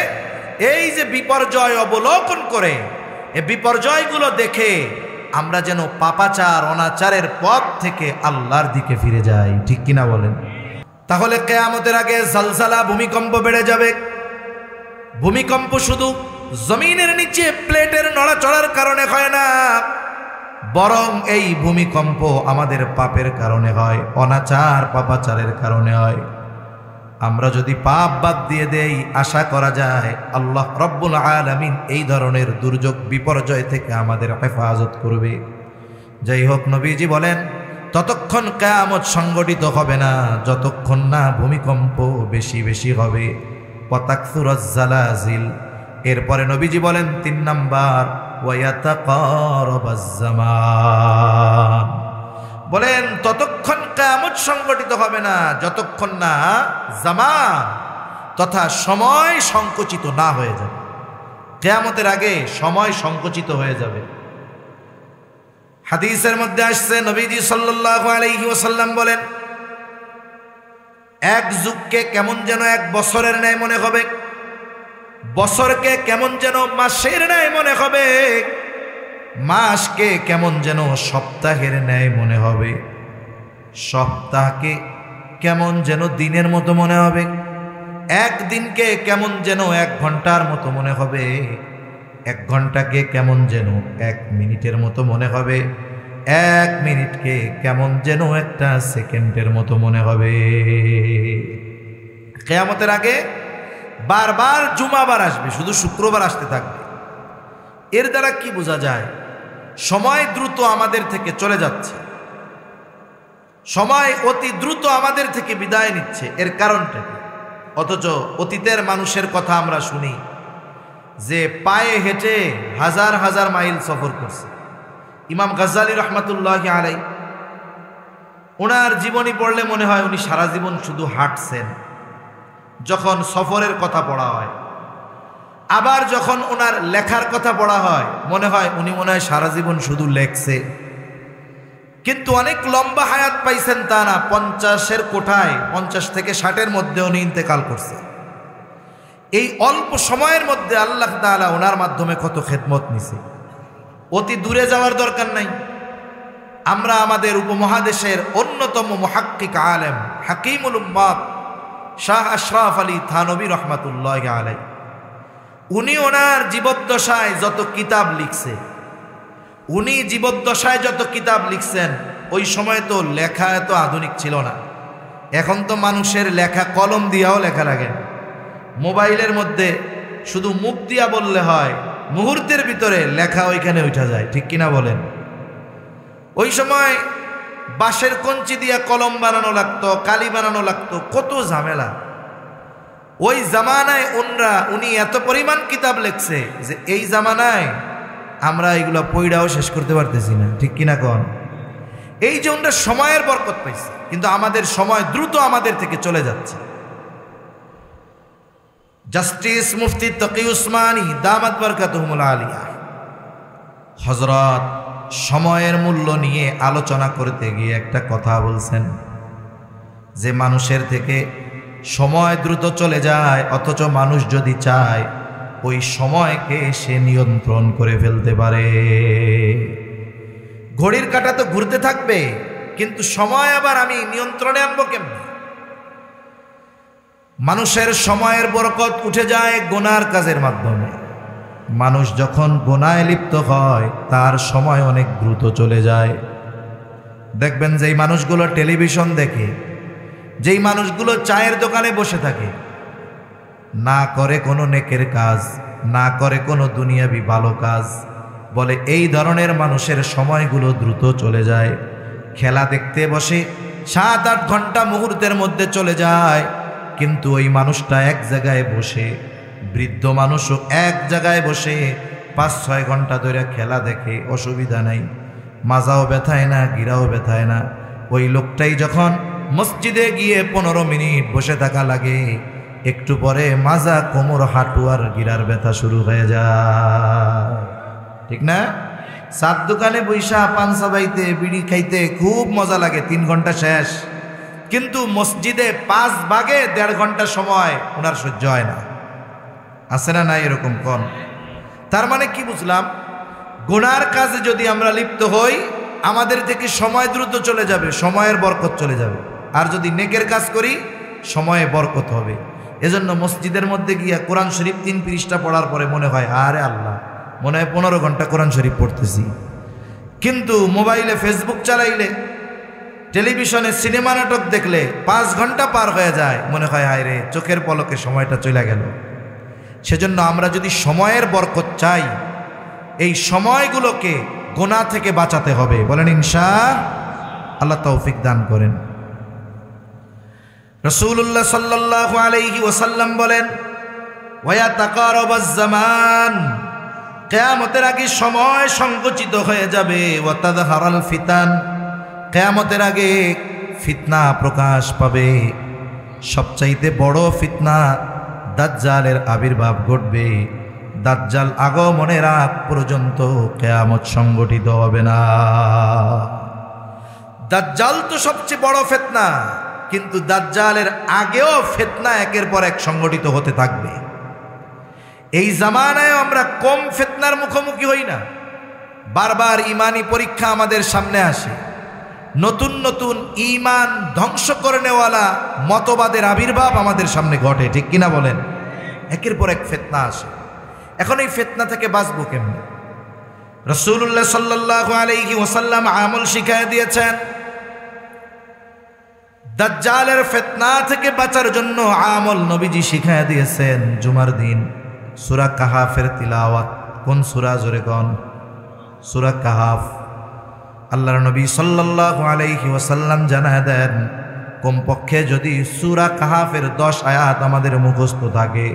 এই যে বিপর্যয় অবলোকন করে, এই বিপর্যয়গুলো দেখে আমরা যেন পাপাচার অনাচারের পথ থেকে আল্লাহর দিকে ফিরে যাই। ঠিক কিনা বলেন? তাহলে কিয়ামতের আগে জালজালা, ভূমিকম্প বেড়ে যাবে। ভূমিকম্প শুধু জমিনের নিচে প্লেটের নড়াচড়ার কারণে হয় না, বরং এই ভূমিকম্প আমাদের পাপের কারণে হয়, অনাচার পাপাচারের কারণে হয়। আমরা যদি পাপ বাদ দিয়ে দেই, আশা করা যায় আল্লাহ রব্বুল আলামিন এই ধরনের দুর্যোগ বিপর্যয় থেকে আমাদের হেফাজত করবে। যাই হোক, নবীজি বলেন ততক্ষণ কিয়ামত সংগঠিত হবে না যতক্ষণ না ভূমিকম্প বেশি বেশি হবে। ওয়াতাকসুরাজ জালাজিল, এরপরে নবীজি বলেন ৩ নাম্বার ওয়ায়াতাকারাবাজ জামান, বলেন ততক্ষণ কিয়ামত সংগঠিত হবে না যতক্ষণ না জামান তথা সময় সংকুচিত না হয়ে যাবে। কিয়ামতের আগে সময় সংকুচিত হয়ে যাবে। হাদিসের মধ্যে আসছে, নবীজি সাল্লাল্লাহু আলাইহি ওয়াসাল্লাম বলেন, এক যুগকে কেমন যেন 1 বছরের ন্যায় মনে হবে, বছরকে কেমন যেন মাসের ন্যায় মনে হবে, মাসকে কেমন যেন সপ্তাহের ন্যায় মনে হবে, সপ্তাহকে কেমন যেন দিনের মতো মনে হবে, একদিনকে কেমন যেন 1 ঘন্টার মতো মনে হবে, 1 ঘন্টাকে কেমন যেন 1 মিনিটের মতো মনে হবে, 1 মিনিটকে কেমন যেন 1টা সেকেন্ডের মতো মনে হবে। কিয়ামতের আগে বারবার জুমাবার আসবে, শুধু শুক্রবার আসতে থাকবে। এর দ্বারা কি বোঝা যায়? সময় দ্রুত আমাদের থেকে চলে যাচ্ছে, সময় অতি দ্রুত আমাদের থেকে বিদায় নিচ্ছে। এর কারণটা কি? অথচ অতীতের মানুষের কথা আমরা শুনি যে পায়ে হেঁটে হাজার হাজার মাইল সফর করছে। ইমাম গাজ্জালী রহমাতুল্লাহি আলাইহি, ওনার জীবনী পড়লে মনে হয় উনি সারা জীবন শুধু হাঁটছেন। যখন সফরের কথা পড়া হয়, আবার যখন ওনার লেখার কথা পড়া হয়, মনে হয় উনি সারা জীবন শুধু লেখছে। কিন্তু অনেক লম্বা হায়াত পাইছেন তা না, 50-এর কোঠায়, 50 থেকে 60-এর মধ্যে উনি ইন্তেকাল করছে। এই অল্প সময়ের মধ্যে আল্লাহ তাআলা ওনার মাধ্যমে কত খেদমত নিছে। অতি দূরে যাওয়ার দরকার নাই। আমরা আমাদের উপমহাদেশের অন্যতম মুহাক্কিক আলেম হাকিমুল উম্মাত শাহ আশরাফ আলী থানভী রহমাতুল্লাহি আলাইহি, উনি ওনার জীবদ্দশায় যত কিতাব লিখছে, উনি জীবদ্দশায় যত কিতাব লিখছেন, ওই সময় তো লেখা এত আধুনিক ছিল না। এখন তো মানুষের লেখা কলম দিয়াও লেখা লাগে, মোবাইলের মধ্যে শুধু মুখ দিয়া বললে হয়, মুহূর্তের ভিতরে লেখা ওইখানে উঠা যায়। ঠিক কিনা বলেন? ওই সময় বাঁশের কঞ্চি দিয়া কলম বানানো লাগতো, কালি বানানো লাগতো, কত ঝামেলা। ওই জামানায় উনি এত পরিমাণ কিতাব লিখছে যে এই জামানায় আমরা এগুলো পড়াও শেষ করতে পারতেছি না। ঠিক কিনা কন? এই যে ওনারা সময়ের বরকত পাইছে, কিন্তু আমাদের সময় দ্রুত আমাদের থেকে চলে যাচ্ছে। জাস্টিস মুফতি তকি উসমানী দামাত বরকাতুহুমুল আলিয়া হযরত সময়ের মূল্য নিয়ে আলোচনা করতে গিয়ে একটা কথা বলছেন যে মানুষের থেকে সময় দ্রুত চলে যায়, অথচ মানুষ যদি চায় ওই সময়কে সে নিয়ন্ত্রণ করে ফেলতে পারে। ঘড়ির কাঁটা তো ঘুরতে থাকবে, কিন্তু সময় আবার আমি নিয়ন্ত্রণে আনবো কেমনে? মানুষের সময়ের বরকত উঠে যায় গুনার কাজের মাধ্যমে। মানুষ যখন গুনায় লিপ্ত হয় তার সময় অনেক দ্রুত চলে যায়। দেখবেন যেই মানুষগুলো টেলিভিশন দেখে, যেই মানুষগুলো চায়ের দোকানে বসে থাকে, না করে কোনো নেকের কাজ, না করে কোনো দুনিয়াবি ভালো কাজ, বলে এই ধরনের মানুষের সময়গুলো দ্রুত চলে যায়। খেলা দেখতে বসে 7-8 ঘন্টা মুহূর্তের মধ্যে চলে যায়, কিন্তু ওই মানুষটা এক জায়গায় বসে, বৃদ্ধ মানুষও এক জায়গায় বসে 5-6 ঘন্টা ধরে খেলা দেখে, অসুবিধা নাই, মাজাও ব্যথায় না, গিরাও ব্যথায় না। ওই লোকটাই যখন মসজিদে গিয়ে 15 মিনিট বসে থাকা লাগে, একটু পরে মাজা, কোমর, হাঁটু আর গিরার ব্যথা শুরু হয়ে যায়, ঠিক না? চার দোকানে বৈশা পান চাবাইতে, বিড়ি খাইতে খুব মজা লাগে, 3 ঘন্টা শেষ, কিন্তু মসজিদে 5 ভাগে 1.5 ঘন্টা সময় ওনার সহ্য হয় না। আছে না নাই এরকম? কোন তার মানে কি বুঝলাম? গুনার কাজে যদি আমরা লিপ্ত হই, আমাদের থেকে সময় দ্রুত চলে যাবে, সময়ের বরকত চলে যাবে। আর যদি নেকের কাজ করি, সময়ে বরকত হবে। এজন্য মসজিদের মধ্যে গিয়া কোরআন শরীফ 3 পৃষ্ঠা পড়ার পরে মনে হয় আরে আল্লাহ, মনে হয় 15 ঘন্টা কোরআন শরীফ পড়তেছি। কিন্তু মোবাইলে ফেসবুক চালাইলে, টেলিভিশনে সিনেমা নাটক দেখলে 5 ঘন্টা পার হয়ে যায়, মনে হয় হায় রে, চোখের পলকে সময়টা চলে গেল। সেজন্য আমরা যদি সময়ের বরকত চাই, এই সময়গুলোকে গুনাহ থেকে বাঁচাতে হবে। বলেন ইনশাআল্লাহ, তৌফিক দান করেন। রাসূলুল্লাহ সাল্লাল্লাহু আলাইহি ওয়াসাল্লাম বলেন, ওয়া তাকারাবাজ জামান, কিয়ামতের আগে সময় সংকুচিত হয়ে যাবে। ওয়া তাযহারাল ফিতান, কিয়ামতের আগে ফিতনা প্রকাশ পাবে। সবচাইতে বড় ফিতনা দাজ্জালের আবির্ভাব ঘটবে। দাজ্জাল আগমনের আগ পর্যন্ত কিয়ামত সংগঠিত হবে না। দাজ্জাল তো সবচেয়ে বড় ফিতনা, কিন্তু দাজ্জালের আগেও ফিতনা একের পর এক সংগঠিত হতে থাকবে। এই জামানায় আমরা কম ফিতনার মুখোমুখি হই না। বারবার ইমানি পরীক্ষা আমাদের সামনে আসে, নতুন নতুন ঈমান ধ্বংস করে নেওয়ালা মতবাদের আবির্ভাব আমাদের সামনে ঘটে, ঠিক কিনা বলেন? একের পর এক ফিতনা আসে। এখন এই ফিতনা থেকে বাঁচবো কেমনে? রাসূলুল্লাহ সাল্লাল্লাহু আলাইহি ওয়াসাল্লাম আমল শিখায় দিয়েছেন। দাজ্জালের ফিতনা থেকে বাঁচার জন্য আমল নবীজি শিখায় দিয়েছেন। জুমার দিন সূরা কাহাফের তিলাওয়াত। কোন সূরা? জোরে কোন? সূরা কাহাফ। আল্লাহর নবী সাল্লাল্লাহু আলাইহি ওয়াসাল্লাম জানায় দেন, কমপক্ষে যদি সূরা কাহাফের 10 আয়াত আমাদের মুখস্থ থাকে,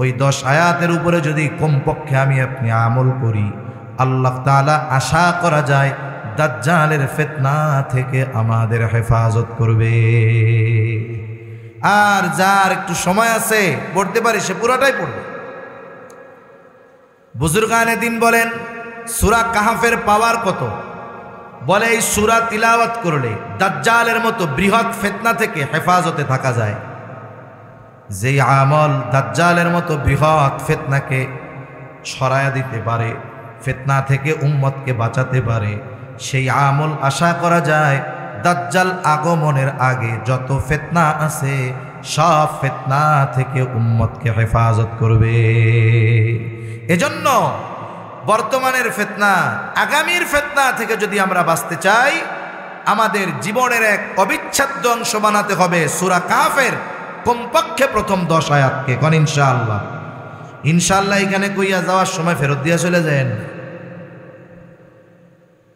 ওই 10 আয়াতের উপরে যদি কমপক্ষে আমি আপনি আমল করি, আল্লাহ তাআলা আশা করা যায় দাজ্জালের ফিতনা থেকে আমাদের হেফাজত করবে। আর যার একটু সময় আছে, পড়তে পারে, সে পুরোটাই পড়বে। বুজুর্গানে দিন বলেন সূরা কাহাফের পাওয়ার কত? বলে এই সূরা তিলাওয়াত করলে দাজ্জালের মতো বৃহৎ ফিতনা থেকে হেফাজতে থাকা যায়। যেই আমল দাজ্জালের মতো বৃহৎ ফিতনাকে সরায়া দিতে পারে, ফিতনা থেকে উম্মতকে বাঁচাতে পারে, সেই আমল আশা করা যায় দাজ্জাল আগমনের আগে যত ফিতনা আছে সব ফিতনা থেকে উম্মতকে হেফাজত করবে। এজন্য বর্তমানের ফিতনা, আগামীর ফিতনা থেকে যদি আমরা বাঁচতে চাই, আমাদের জীবনের এক অবিচ্ছেদ্য অংশ বানাতে হবে সূরা কাহাফের কমপক্ষে প্রথম 10 আয়াতকে। কোন ইনশাআল্লাহ? ইনশাআল্লাহ এখানে কইয়া যাওয়ার সময় ফেরত দিয়া চলে যান।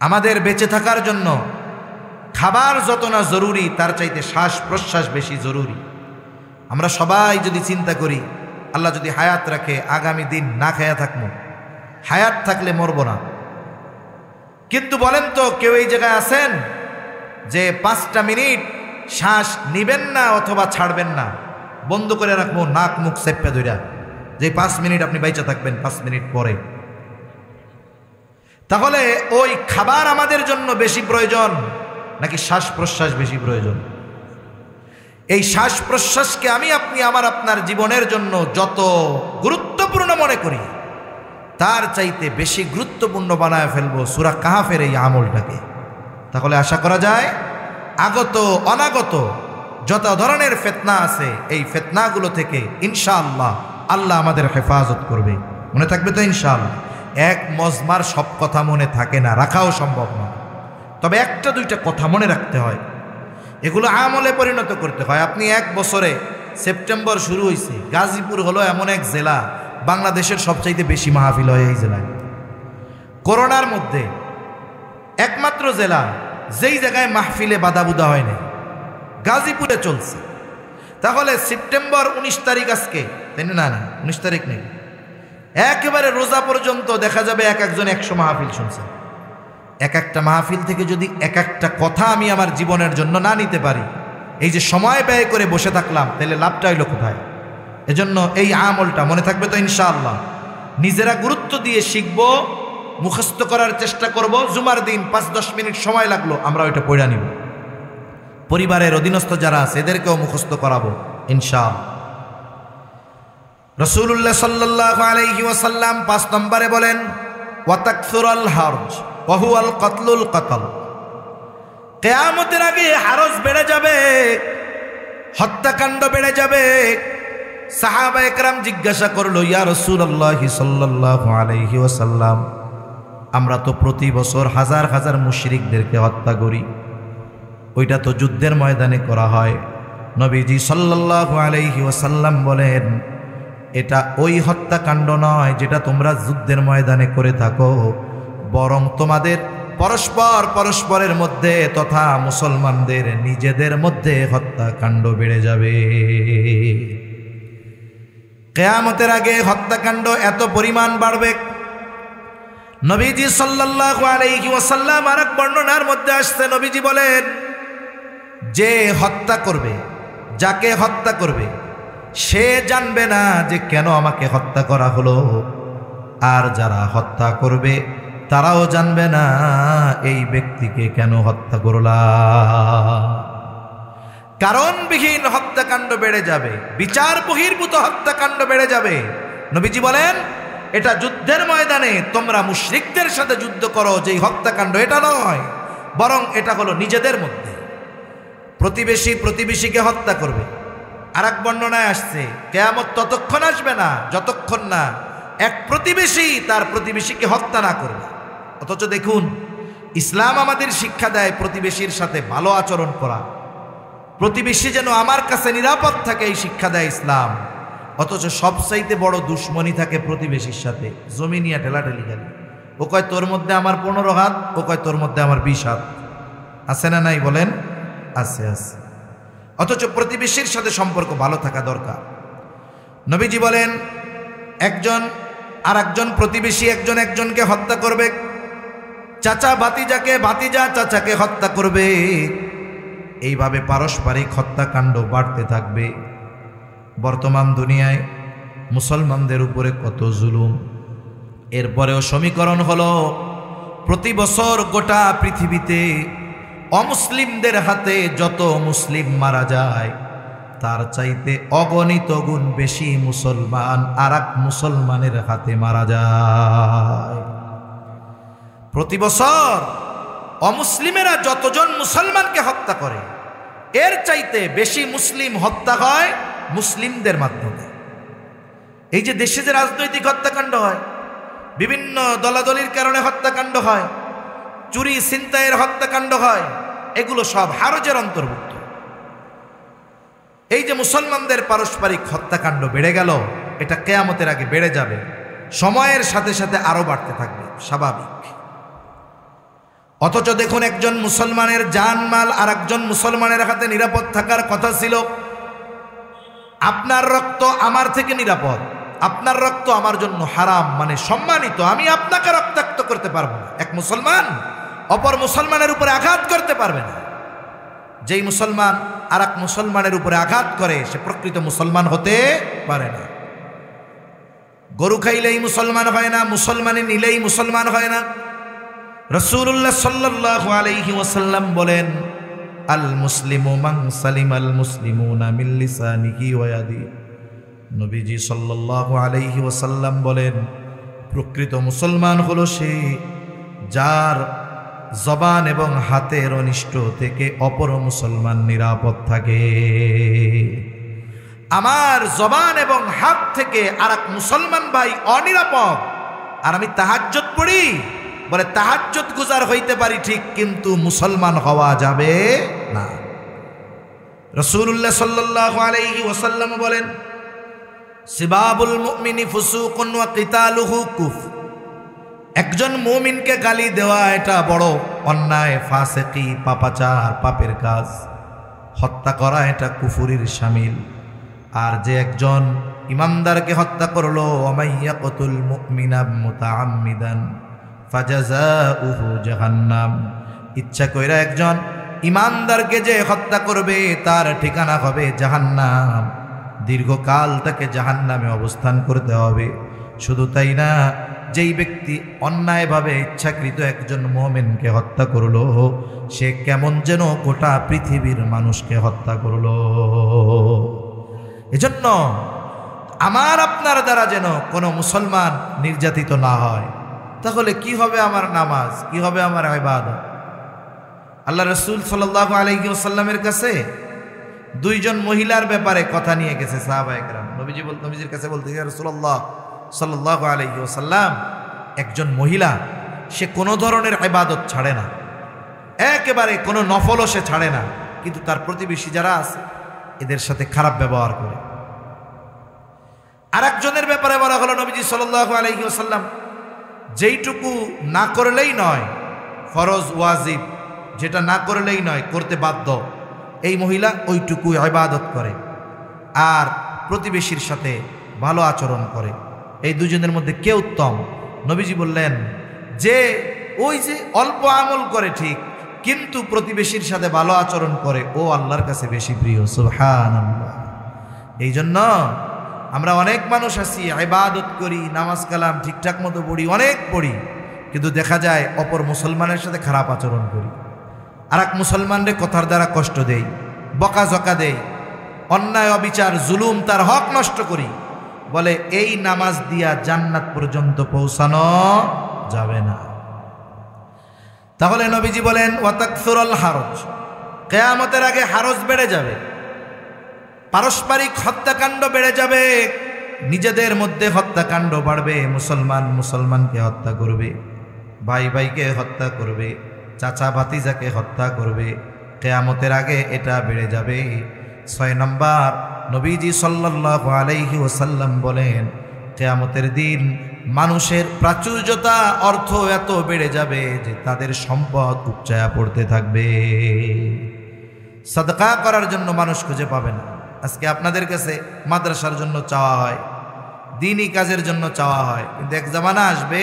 আমাদের বেঁচে থাকার জন্য খাবার যত না জরুরি, তার চাইতে শ্বাস প্রশ্বাস বেশি জরুরি। আমরা সবাই যদি চিন্তা করি, আল্লাহ যদি হায়াত রাখে, আগামী দিন না খায়া থাকবো, হায়াত থাকলে মরব না। কিন্তু বলেন তো, কেউ এই জায়গায় আছেন যে 5টা মিনিট শ্বাস নিবেন না অথবা ছাড়বেন না? বন্ধ করে রাখবো, নাক মুখ চেপে ধইরা, যে 5 মিনিট আপনি বাইচা থাকবেন 5 মিনিট পরে। তাহলে ওই খাবার আমাদের জন্য বেশি প্রয়োজন নাকি শ্বাস প্রশ্বাস বেশি প্রয়োজন? এই শ্বাস প্রশ্বাসকে আমি আপনি আমার আপনার জীবনের জন্য যত গুরুত্বপূর্ণ মনে করি, তার চাইতে বেশি গুরুত্বপূর্ণ বানায় ফেলবো সূরা কাহফের এই আমলটাকে। তাহলে আশা করা যায় আগত অনাগত যত ধরনের ফিতনা আছে, এই ফিতনাগুলো থেকে ইনশাআল্লাহ আল্লাহ আমাদের হেফাজত করবে। মনে থাকবে তো ইনশাআল্লাহ? এক মজমার সব কথা মনে থাকে না, রাখাও সম্ভব না, তবে একটা দুইটা কথা মনে রাখতে হয়, এগুলো আমলে পরিণত করতে হয়। আপনি এক বছরে, সেপ্টেম্বর শুরু হয়েছে, গাজীপুর হলো এমন এক জেলা বাংলাদেশের সবচাইতে বেশি মাহফিল হয় এই জেলায়। করোনার মধ্যে একমাত্র জেলা যেই জায়গায় মাহফিলে বাধাবুধা হয় না, গাজীপুরে চলছে। তাহলে সেপ্টেম্বর 19 তারিখ আজকে, তাই না? না 19 তারিখ নেই, একেবারে রোজা পর্যন্ত দেখা যাবে এক একজন 100 মাহফিল শুনছে। এক একটা মাহফিল থেকে যদি এক একটা কথা আমি আমার জীবনের জন্য না নিতে পারি, এই যে সময় ব্যয় করে বসে থাকলাম, তাহলে লাভটা হইল কোথায়? এজন্য এই আমলটা মনে থাকবে তো ইনশাআল্লাহ? নিজেরা গুরুত্ব দিয়ে শিখব, মুখস্থ করার চেষ্টা করব। জুমার দিন 5-10 মিনিট সময় লাগলো, আমরা ওইটা পড়া নিব। পরিবারের অধীনস্থ যারা আছে এদেরকেও মুখস্থ করাবো ইনশাআল্লাহ। রাসূলুল্লাহ সাল্লাল্লাহু আলাইহি ওয়াসাল্লাম 5 নম্বরে বলেন, ওয়াতাকসুরাল হারজ ওয়া হুয়াল কাতলুল কাতল। কিয়ামতের আগে হারজ বেড়ে যাবে, হত্যাকাণ্ড বেড়ে যাবে। সাহাবায়ে কেরাম জিজ্ঞাসা করলো, ইয়া রাসূলুল্লাহ সাল্লাল্লাহু আলাইহি ওয়াসাল্লাম, আমরা তো প্রতি বছর হাজার হাজার মুশরিকদেরকে হত্যা করি, ওইটা তো যুদ্ধের ময়দানে করা হয়। নবীজি সাল্লাল্লাহু আলাইহি ওয়াসাল্লাম বলেন, এটা ওই হত্যাকাণ্ড নয় যেটা তোমরা যুদ্ধের ময়দানে করে থাকো, বরং তোমাদের পরস্পরের মধ্যে তথা মুসলমানদের নিজেদের মধ্যে হত্যাকাণ্ড বেড়ে যাবে। কিয়ামতের আগে হত্যাকাণ্ড এত পরিমাণ বাড়বে। নবীজি সাল্লাল্লাহু আলাইহি ওয়াসাল্লাম আরেক বর্ণনার মধ্যে আসছে, নবীজি বলেন, যে হত্যা করবে, যাকে হত্যা করবে, সে জানবে না যে কেন আমাকে হত্যা করা হলো, আর যারা হত্যা করবে তারাও জানবে না এই ব্যক্তিকে কেন হত্যা করলাম। কারণবিহীন হত্যাকাণ্ড বেড়ে যাবে, বিচার বহির্ভূত হত্যাকাণ্ড বেড়ে যাবে। নবীজি বলেন, এটা যুদ্ধের ময়দানে তোমরা মুশরিকদের সাথে যুদ্ধ করো যেই হত্যাকাণ্ড, এটা নয়, বরং এটা হলো নিজেদের মধ্যে। প্রতিবেশী প্রতিবেশীকে হত্যা করবে। আর এক বর্ণনায় আসছে, কিয়ামত ততক্ষণ আসবে না যতক্ষণ না এক প্রতিবেশী তার প্রতিবেশীকে হত্যা না করবে। অথচ দেখুন, ইসলাম আমাদের শিক্ষা দেয় প্রতিবেশীর সাথে ভালো আচরণ করা, প্রতিবেশী যেন আমার কাছে নিরাপদ থাকে, এই শিক্ষা দেয় ইসলাম। অথচ সবচাইতে বড় দুশ্মনী থাকে প্রতিবেশীর সাথে, জমি নিয়ে ঠেলাঠেলি গেল, ও কয় তোর মধ্যে আমার 15 হাত, ও কয় তোর মধ্যে আমার 20 হাত। আছে না নাই বলেন? আছে, আছে। অথচ প্রতিবেশীর সাথে সম্পর্ক ভালো থাকা দরকার। নবীজি বলেন, একজন আর একজন প্রতিবেশী একজন একজনকে হত্যা করবে, চাচা ভাতিজাকে, ভাতিজা চাচাকে হত্যা করবে, এইভাবে পারস্পরিক হত্যাকাণ্ড বাড়তে থাকবে। বর্তমান দুনিয়ায় মুসলমানদের উপরে কত জুলুম। এরপরেও সমীকরণ হলো, প্রতি বছর গোটা পৃথিবীতে অমুসলিমদের হাতে যত মুসলিম মারা যায়, তার চাইতে অগণিত গুণ বেশি মুসলমান আর এক মুসলমানের হাতে মারা যায়। প্রতি বছর অমুসলিমেরা যতজন মুসলমানকে হত্যা করে, এর চাইতে বেশি মুসলিম হত্যা হয় মুসলিমদের মাধ্যমে। এই যে দেশে যে রাজনৈতিক হত্যাকাণ্ড হয়, বিভিন্ন দলাদলির কারণে হত্যাকাণ্ড হয়, চুরি ছিনতাইয়ের হত্যাকাণ্ড হয়, এগুলো সব হারজের অন্তর্ভুক্ত। এই যে মুসলমানদের পারস্পরিক হত্যাকাণ্ড বেড়ে গেল, এটা কিয়ামতের আগে বেড়ে যাবে, সময়ের সাথে সাথে আরো বাড়তে থাকবে, স্বাভাবিক। অথচ দেখুন, একজন মুসলমানের জানমাল আর একজন মুসলমানের হাতে নিরাপদ থাকার কথা ছিল। আপনার রক্ত আমার থেকে নিরাপদ, আপনার রক্ত আমার জন্য হারাম, মানে সম্মানিত, আমি আপনাকে রক্তাক্ত করতে পারবো না। এক মুসলমান অপর মুসলমানের উপরে আঘাত করতে পারবে না। যেই মুসলমান আর এক মুসলমানের উপরে আঘাত করে সে প্রকৃত মুসলমান হতে পারে না। গরু খাইলেই মুসলমান হয় না, মুসলমানে নিলেই মুসলমান হয় না। রাসূলুল্লাহ সাল্লাল্লাহু আলাইহি ওয়াসাল্লাম বলেন, আল মুসলিমু মান সালিমাল মুসলিমুনা মিন লিসানিহি ওয়া ইয়াদিহি। নবীজি সাল্লাল্লাহু আলাইহি ওয়াসাল্লাম বলেন, প্রকৃত মুসলমান হলো সে যার জবান এবং হাতের অনিষ্ট থেকে অপর মুসলমান নিরাপদ থাকে। আমার জবান এবং হাত থেকে আর এক মুসলমান ভাই অনিরাপদ, আর আমি তাহাজ্জুদ পড়ি, বলে তাহাজ্জুদ গুজার হইতে পারি ঠিক, কিন্তু মুসলমান হওয়া যাবে না। রাসূলুল্লাহ সাল্লাল্লাহু আলাইহি ওয়াসাল্লাম বলেন, সিবাবুল মুমিনি ফুসুকুন ওয়া কিতালুহু কুফর। একজন মুমিনকে গালি দেওয়া এটা বড় অন্যায়, ফাসিকি, পাপাচার, পাপের কাজ। হত্যা করা এটা কুফুরির শামিল। আর যে একজন ইমানদারকে হত্যা করলো, ওয়ামাইয়া কতুল মুমিনা মুতাআম্মিদান ফাজাযাউহু জাহান্নাম, ইচ্ছা কইরা একজন ইমানদারকে যে হত্যা করবে তার ঠিকানা হবে জাহান্নাম, দীর্ঘকাল তাকে জাহান্নামে অবস্থান করতে হবে। শুধু তাই না, যেই ব্যক্তি অন্যায়ভাবে ইচ্ছাকৃত একজন মুমিনকে হত্যা করলো, সে কেমন যেন গোটা পৃথিবীর মানুষকে হত্যা করলো। এজন্য আমার আপনার দ্বারা যেন কোনো মুসলমান নির্যাতিত না হয়। তাহলে কি হবে আমার নামাজ, কি হবে আমার ইবাদত? আল্লাহ রাসূল সাল্লাল্লাহু আলাইহি ওয়াসাল্লামের কাছে দুইজন মহিলার ব্যাপারে কথা নিয়ে গেছে সাহাবায়ে কেরাম। নবীজির কাছে বলতে, ইয়া রাসূলুল্লাহ সাল্লাল্লাহু আলাইহি ওয়াসাল্লাম, একজন মহিলা সে কোনো ধরনের ইবাদত ছাড়ে না, একেবারে কোনো নফলও সে ছাড়ে না, কিন্তু তার প্রতিবেশী যারা আছে এদের সাথে খারাপ ব্যবহার করে। আর একজনের ব্যাপারে বলা হলো, নবীজি সাল্লাল্লাহু আলাইহি ওয়াসাল্লাম, যেইটুকু না করলেই নয়, ফরজ ওয়াজিব যেটা না করলেই নয়, করতে বাধ্য, এই মহিলা ওইটুকু ইবাদত করে আর প্রতিবেশীর সাথে ভালো আচরণ করে। এই দুজনের মধ্যে কে উত্তম? নবীজি বললেন, যে ওই যে অল্প আমল করে ঠিক, কিন্তু প্রতিবেশীর সাথে ভালো আচরণ করে, ও আল্লাহর কাছে বেশি প্রিয়। সুবহানাল্লাহ। এই জন্য আমরা অনেক মানুষ আছি, ইবাদত করি, নামাজ কালাম ঠিকঠাক মতো পড়ি, অনেক পড়ি, কিন্তু দেখা যায় অপর মুসলমানের সাথে খারাপ আচরণ করি, আর এক মুসলমানরে কথার দ্বারা কষ্ট দেই, বকাঝকা দেই, অন্যায় অবিচার জুলুম তার হক নষ্ট করি। বলে এই নামাজ দিয়া জান্নাত পর্যন্ত পৌঁছানো যাবে না। তাহলে নবীজি বলেন, ওয়াতাকসুরুল হারজ, কিয়ামতের আগে হারজ বেড়ে যাবে, পারস্পরিক হত্যাকাণ্ড বেড়ে যাবে, নিজেদের মধ্যে হত্যাকাণ্ড বাড়বে, মুসলমান মুসলমানকে হত্যা করবে, ভাই ভাইকে হত্যা করবে, চাচা ভাতিজাকে হত্যা করবে। কিয়ামতের আগে এটা বেড়ে যাবে। 6 নম্বর, নবীজি সাল্লাল্লাহু আলাইহি ওয়াসাল্লাম বলেন, কিয়ামতের দিন মানুষের প্রাচুর্যতা, অর্থ এত বেড়ে যাবে যে তাদের সম্পদ উপচায়া পড়তে থাকবে। সাদকা করার জন্য মানুষ খুঁজে পাবে না। আজকে আপনাদের কাছে মাদ্রাসার জন্য চাওয়া হয়, দ্বীনি কাজের জন্য চাওয়া হয়, কিন্তু এক জামানা আসবে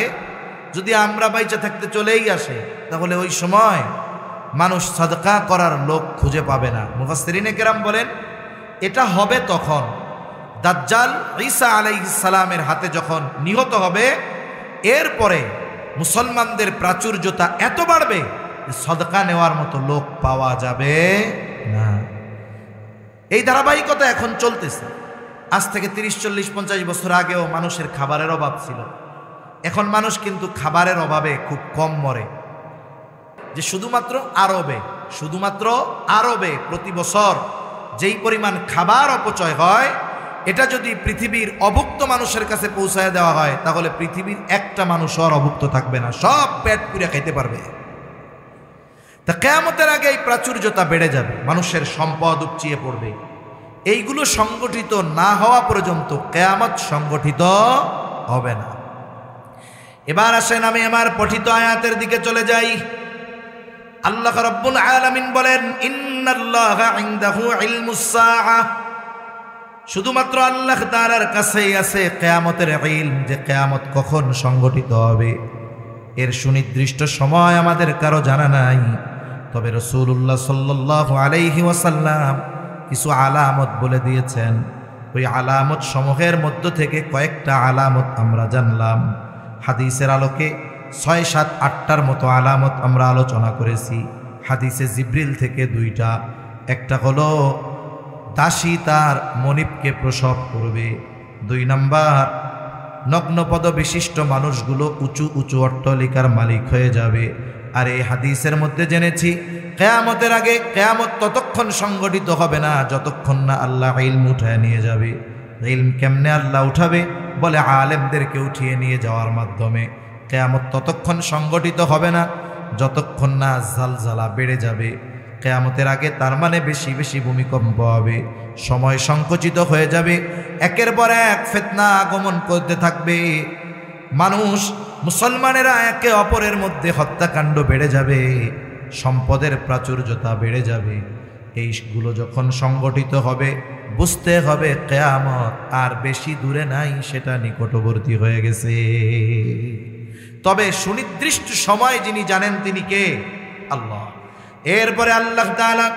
যদি আমরা বাইচা থাকতে চলেই আসে, তাহলে ওই সময় মানুষ সাদকা করার লোক খুঁজে পাবে না। মুফাসসিরিনে কেরাম বলেন, এটা হবে তখন দাজ্জাল ঈসা আলাইহিস সালামের হাতে যখন নিহত হবে, এরপরে মুসলমানদের প্রাচুর্যতা এত বাড়বে যে সাদকা নেওয়ার মতো লোক পাওয়া যাবে না। এই ধারাবাহিকতা এখন চলতেছে। আজ থেকে 30, 40, 50 বছর আগেও মানুষের খাবারের অভাব ছিল। এখন মানুষ কিন্তু খাবারের অভাবে খুব কম মরে। যে শুধুমাত্র আরবে প্রতি বছর যেই পরিমাণ খাবার অপচয় হয়, এটা যদি পৃথিবীর অভুক্ত মানুষের কাছে পৌঁছায় দেওয়া হয়, তাহলে পৃথিবীর একটা মানুষ আর অভুক্ত থাকবে না, সব পেট পুরে খাইতে পারবে। তা কিয়ামতের আগে এই প্রাচুর্যতা বেড়ে যাবে, মানুষের সম্পদ উপচিয়ে পড়বে। এইগুলো সংগঠিত না হওয়া পর্যন্ত কিয়ামত সংগঠিত হবে না। এবার আসেন আমি আমার পঠিত আয়াতের দিকে চলে যাই। আল্লাহ রাব্বুল আলামিন বলেন, ইন্নাল্লাহা ইনদাহু ইলমুস সাআহ, শুধুমাত্র আল্লাহ তাআলার কাছেই আছে কিয়ামতের ইলম, যে কিয়ামত কখন সংগঠিত হবে। এর সুনির্দিষ্ট সময় আমাদের কারো জানা নাই। তবে রাসূলুল্লাহ সাল্লাল্লাহু আলাইহি ওয়াসাল্লাম কিছু আলামত বলে দিয়েছেন। ওই আলামত সমূহের মধ্য থেকে কয়েকটা আলামত আমরা জানলাম। হাদিসের আলোকে 6, 7, 8টার মতো আলামত আমরা আলোচনা করেছি। হাদিসে জিবরিল থেকে 2টা। একটা হলো দাসী তার মনিবকে প্রসব করবে। 2 নাম্বার, নগ্নপদ বিশিষ্ট মানুষগুলো উঁচু উঁচু অট্টালিকার মালিক হয়ে যাবে। আর এই হাদিসের মধ্যে জেনেছি কিয়ামতের আগে কিয়ামত ততক্ষণ সংগঠিত হবে না যতক্ষণ না আল্লাহ ইলম উঠায় নিয়ে যাবে। ইলম কেমনে আল্লাহ উঠাবে? বলে আলেমদেরকে উঠিয়ে নিয়ে যাওয়ার মাধ্যমে। কিয়ামত ততক্ষণ সংগঠিত হবে না যতক্ষণ না জালজালা বেড়ে যাবে। কিয়ামতের আগে তার মানে বেশি বেশি ভূমিকম্প হবে, সময় সংকুচিত হয়ে যাবে, একের পর এক ফিতনা আগমন করতে থাকবে। মানুষ মুসলমানেরা একে অপরের মধ্যে হত্যাকাণ্ড বেড়ে যাবে, সম্পদের প্রাচুর্যতা বেড়ে যাবে। এইগুলো যখন সংগঠিত হবে বুঝতে হবে কিয়ামত আর বেশি দূরে নাই, সেটা নিকটবর্তী হয়ে গেছে। তবে সুনির্দিষ্ট সময় যিনি জানেন তিনি কে? আল্লাহ। এরপরে আল্লাহ তাআলা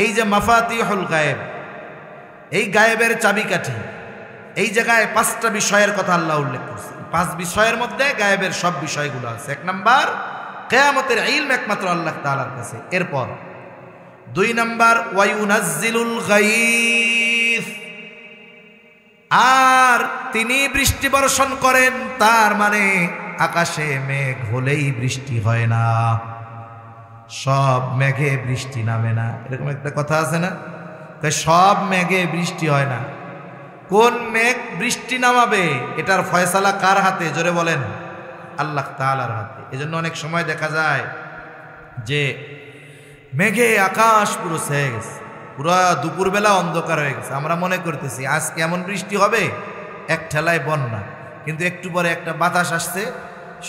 এই যে মাফাতিহুল গায়েব, এই গায়েবের চাবিকাঠি, এই জায়গায় 5টা বিষয়ের কথা আল্লাহ উল্লেখ করছে। 5 বিষয়ের মধ্যে গায়েবের সব বিষয়গুলো আছে। 1 নাম্বার, কিয়ামতের ইলম একমাত্র আল্লাহ তাআলার কাছে। এরপর 2 নাম্বার, ওয়ায়ুনাজ্জিলুল গায়স, আর তিনি বৃষ্টি বর্ষণ করেন। তার মানে আকাশে মেঘ হলেই বৃষ্টি হয় না, সব মেঘে বৃষ্টি নামে না। এরকম একটা কথা আছে না, সব মেঘে বৃষ্টি হয় না। কোন মেঘ বৃষ্টি নামাবে এটার ফয়সালা কার হাতে? জোরে বলেন, আল্লাহ তাআলার হাতে। এজন্য অনেক সময় দেখা যায় যে মেঘে আকাশ পুরো ছেয়ে গেছে, পুরো দুপুরবেলা অন্ধকার হয়ে গেছে, আমরা মনে করতেছি আজকে এমন বৃষ্টি হবে এক ঠেলায় বন্যা, কিন্তু একটু পরে একটা বাতাস আসছে,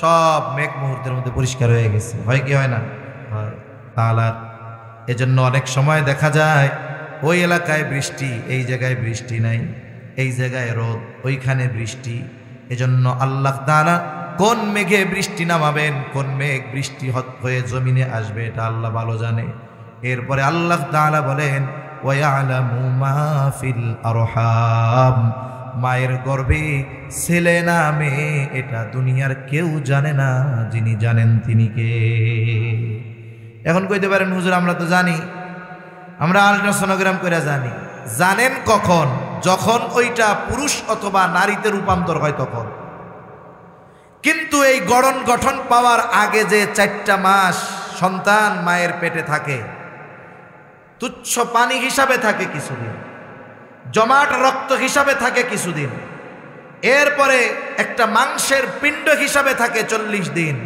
সব মেঘ মুহূর্তের মধ্যে পরিষ্কার হয়ে গেছে। হয় কি হয় না? হয় তাআলার। এজন্য অনেক সময় দেখা যায় ওই এলাকায় বৃষ্টি, এই জায়গায় বৃষ্টি নাই, এই জায়গায় রোদ, ওইখানে বৃষ্টি। এজন্য আল্লাহ তাআলা কোন মেঘে বৃষ্টি নামাবেন, কোন মেঘ বৃষ্টি হয়ে জমিনে আসবে, এটা আল্লাহ ভালো জানে। এরপরে আল্লাহ তাআলা বলেন, ওয়ায়ালামু মা ফিল আরহাম, মায়ের গর্ভে ছেলে না মেয়ে এটা দুনিয়ার কেউ জানে না, যিনি জানেন তিনি কে। এখন কইতে পারেন হুজুর আমরা তো জানি, আমরা আল্ট্রাসোনোগ্রাম করে জানি। জানেন কখন? যখন ওইটা পুরুষ অথবা নারীতে রূপান্তর হয় তখন। কিন্তু এই গঠন পাওয়ার আগে যে 4টা মাস সন্তান মায়ের পেটে থাকে, তুচ্ছ পানি হিসাবে থাকে কিছুদিন, জমাট রক্ত হিসাবে থাকে কিছুদিন, এরপরে একটা মাংসের পিণ্ড হিসাবে থাকে 40 দিন।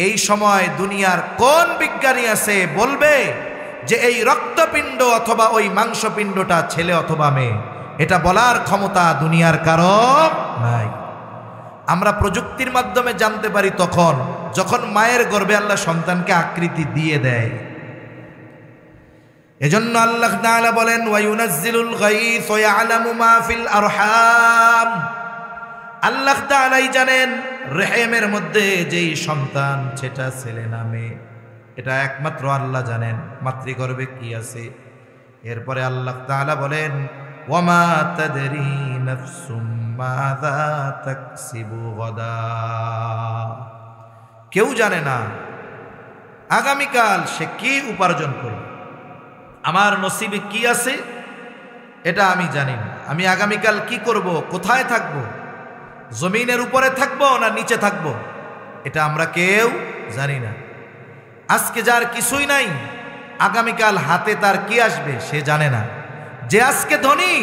এই সময় দুনিয়ার কোন বিজ্ঞানী আছে বলবে যে এই রক্তপিণ্ড অথবা ওই মাংসপিণ্ডটা ছেলে অথবা মেয়ে? এটা বলার ক্ষমতা দুনিয়ার কারো নাই। আমরা প্রযুক্তির মাধ্যমে জানতে পারি তখন যখন মায়ের গর্ভে আল্লাহ সন্তানকে আকৃতি দিয়ে দেয়। এজন্য আল্লাহ তাআলা বলেন, ওয়ায়ুনাজ্জিলুল গায়স ওয়া ইয়ালামু মা ফিল আরহাম, আল্লাহ তাআলাই জানেন রেহেমের মধ্যে যেই সন্তান সেটা ছেলে না মেয়ে, এটা একমাত্র আল্লাহ জানেন মাতৃগর্ভে কি আছে। এরপরে আল্লাহ তাআলা বলেন, ওয়ামা তাদরি নাফসুম মাযা তাকসিবু গাদা, কেউ জানে না আগামীকাল সে কি উপার্জন করবে। আমার নসিবে কি আছে এটা আমি জানি না। আমি আগামীকাল কি করব, কোথায় থাকব, জমিনের উপরে থাকবো না নিচে থাকবো, এটা আমরা কেউ জানি না। আজকে যার কিছুই নাই আগামীকাল হাতে তার কি আসবে সে জানে না। যে আজকে ধনী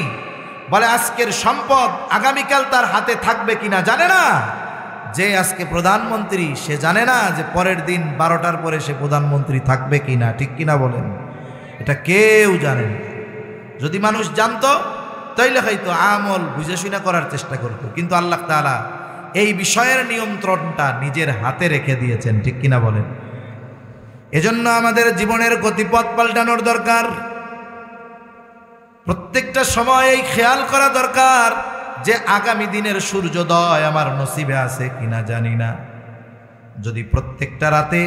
বলে আজকের সম্পদ আগামীকাল তার হাতে থাকবে কিনা জানে না। যে আজকে প্রধানমন্ত্রী সে জানে না যে পরের দিন 12টার পরে সে প্রধানমন্ত্রী থাকবে কিনা, ঠিক কিনা বলেন? এটা কেউ জানে না। যদি মানুষ জানতো তাইলে হয়তো আমল বুঝে শুনে করার চেষ্টা করত, কিন্তু আল্লাহ তাআলা এই বিষয়ের নিয়ন্ত্রণটা নিজের হাতে রেখে দিয়েছেন, ঠিক কিনা বলেন? এজন্য আমাদের জীবনের গতিপথ পাল্টানোর দরকার। প্রত্যেকটা সময় এই খেয়াল করা দরকার যে আগামী দিনের সূর্যোদয় আমার নসিবে আছে কিনা জানি না। যদি প্রত্যেকটা রাতে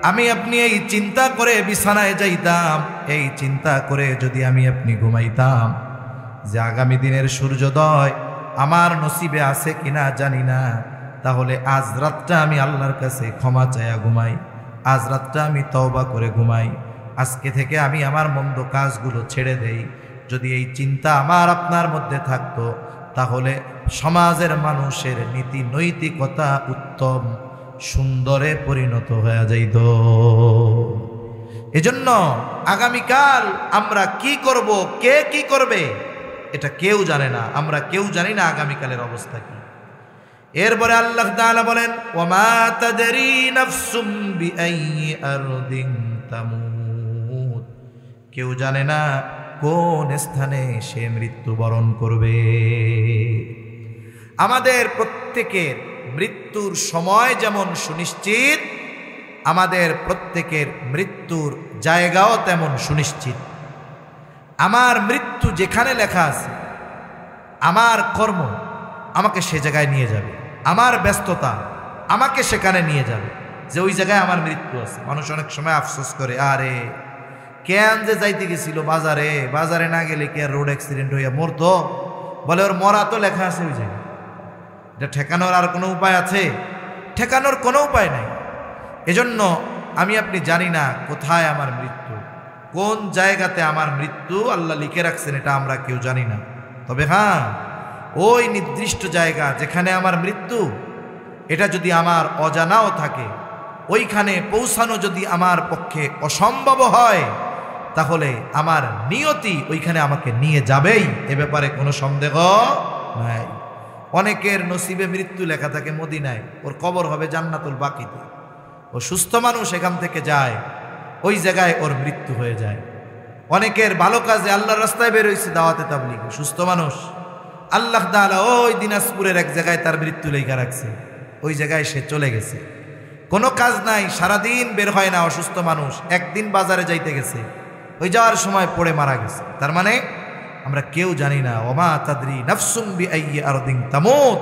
আমি আপনি এই চিন্তা করে বিছানায় যাইতাম, এই চিন্তা করে যদি আমি আপনি ঘুমাইতাম যে আগামী দিনের সূর্যোদয় আমার নসিবে আছে কিনা জানি না, তাহলে আজ রাতটা আমি আল্লাহর কাছে ক্ষমা চাইয়া ঘুমাই, আজ রাতটা আমি তওবা করে ঘুমাই, আজকে থেকে আমি আমার মন্দ কাজগুলো ছেড়ে দেই। যদি এই চিন্তা আমার আপনার মধ্যে থাকতো, তাহলে সমাজের মানুষের নীতি নৈতিকতা উত্তম সুন্দরে পরিণত হয়ে যাইত। এজন্য আগামীকাল আমরা কি করব, কে কি করবে, এটা কেউ জানে না। আমরা কেউ জানি না আগামীকালের অবস্থা কি। এরপরে আল্লাহ তাআলা বলেন, ওয়ামা তাদরি নাফসুম বিআইয়ি আরদিন তামুত, কেউ জানে না কোন স্থানে সে মৃত্যুবরণ করবে। আমাদের প্রত্যেকের মৃত্যুর সময় যেমন সুনিশ্চিত, আমাদের প্রত্যেকের মৃত্যুর জায়গাও তেমন সুনিশ্চিত। আমার মৃত্যু যেখানে লেখা আছে, আমার কর্ম আমাকে সে জায়গায় নিয়ে যাবে, আমার ব্যস্ততা আমাকে সেখানে নিয়ে যাবে, যে ওই জায়গায় আমার মৃত্যু আছে। মানুষ অনেক সময় আফসোস করে, আরে কেন যে যাইতে গেছিল বাজারে, বাজারে না গেলে কি আর রোড অ্যাক্সিডেন্ট হইয়া মরতো? বলে ওর মরা তো লেখা আছে ওই জায়গায়। এটা ঠেকানোর আর কোনো উপায় আছে? ঠেকানোর কোনো উপায় নাই। এজন্য আমি আপনি জানি না কোথায় আমার মৃত্যু, কোন জায়গাতে আমার মৃত্যু আল্লাহ লিখে রাখছেন, এটা আমরা কেউ জানি না। তবে হ্যাঁ, ওই নির্দিষ্ট জায়গা যেখানে আমার মৃত্যু, এটা যদি আমার অজানাও থাকে, ওইখানে পৌঁছানো যদি আমার পক্ষে অসম্ভব হয়, তাহলে আমার নিয়তি ওইখানে আমাকে নিয়ে যাবেই, এ ব্যাপারে কোনো সন্দেহ নাই। অনেকের নসিবে মৃত্যু লেখা থাকে মদিনায়, ওর কবর হবে জান্নাতুল বাকিতে। ও সুস্থ মানুষ এখান থেকে যায়, ওই জায়গায় ওর মৃত্যু হয়ে যায়। অনেকের ভালো কাজে আল্লাহর রাস্তায় বের হয়েছে দাওয়াতে তাবলীগ, সুস্থ মানুষ, আল্লাহ তাআলা ওই দিনাজপুরের এক জায়গায় তার মৃত্যু লেখা রাখছে, ওই জায়গায় সে চলে গেছে। কোনো কাজ নাই, সারাদিন বের হয় না, অসুস্থ মানুষ, একদিন বাজারে যাইতে গেছে, ওই যাওয়ার সময় পড়ে মারা গেছে। তার মানে আমরা কেউ জানি না, ওমা তাদরি নাফসুম বিআইয়ি আরদিন তামুত,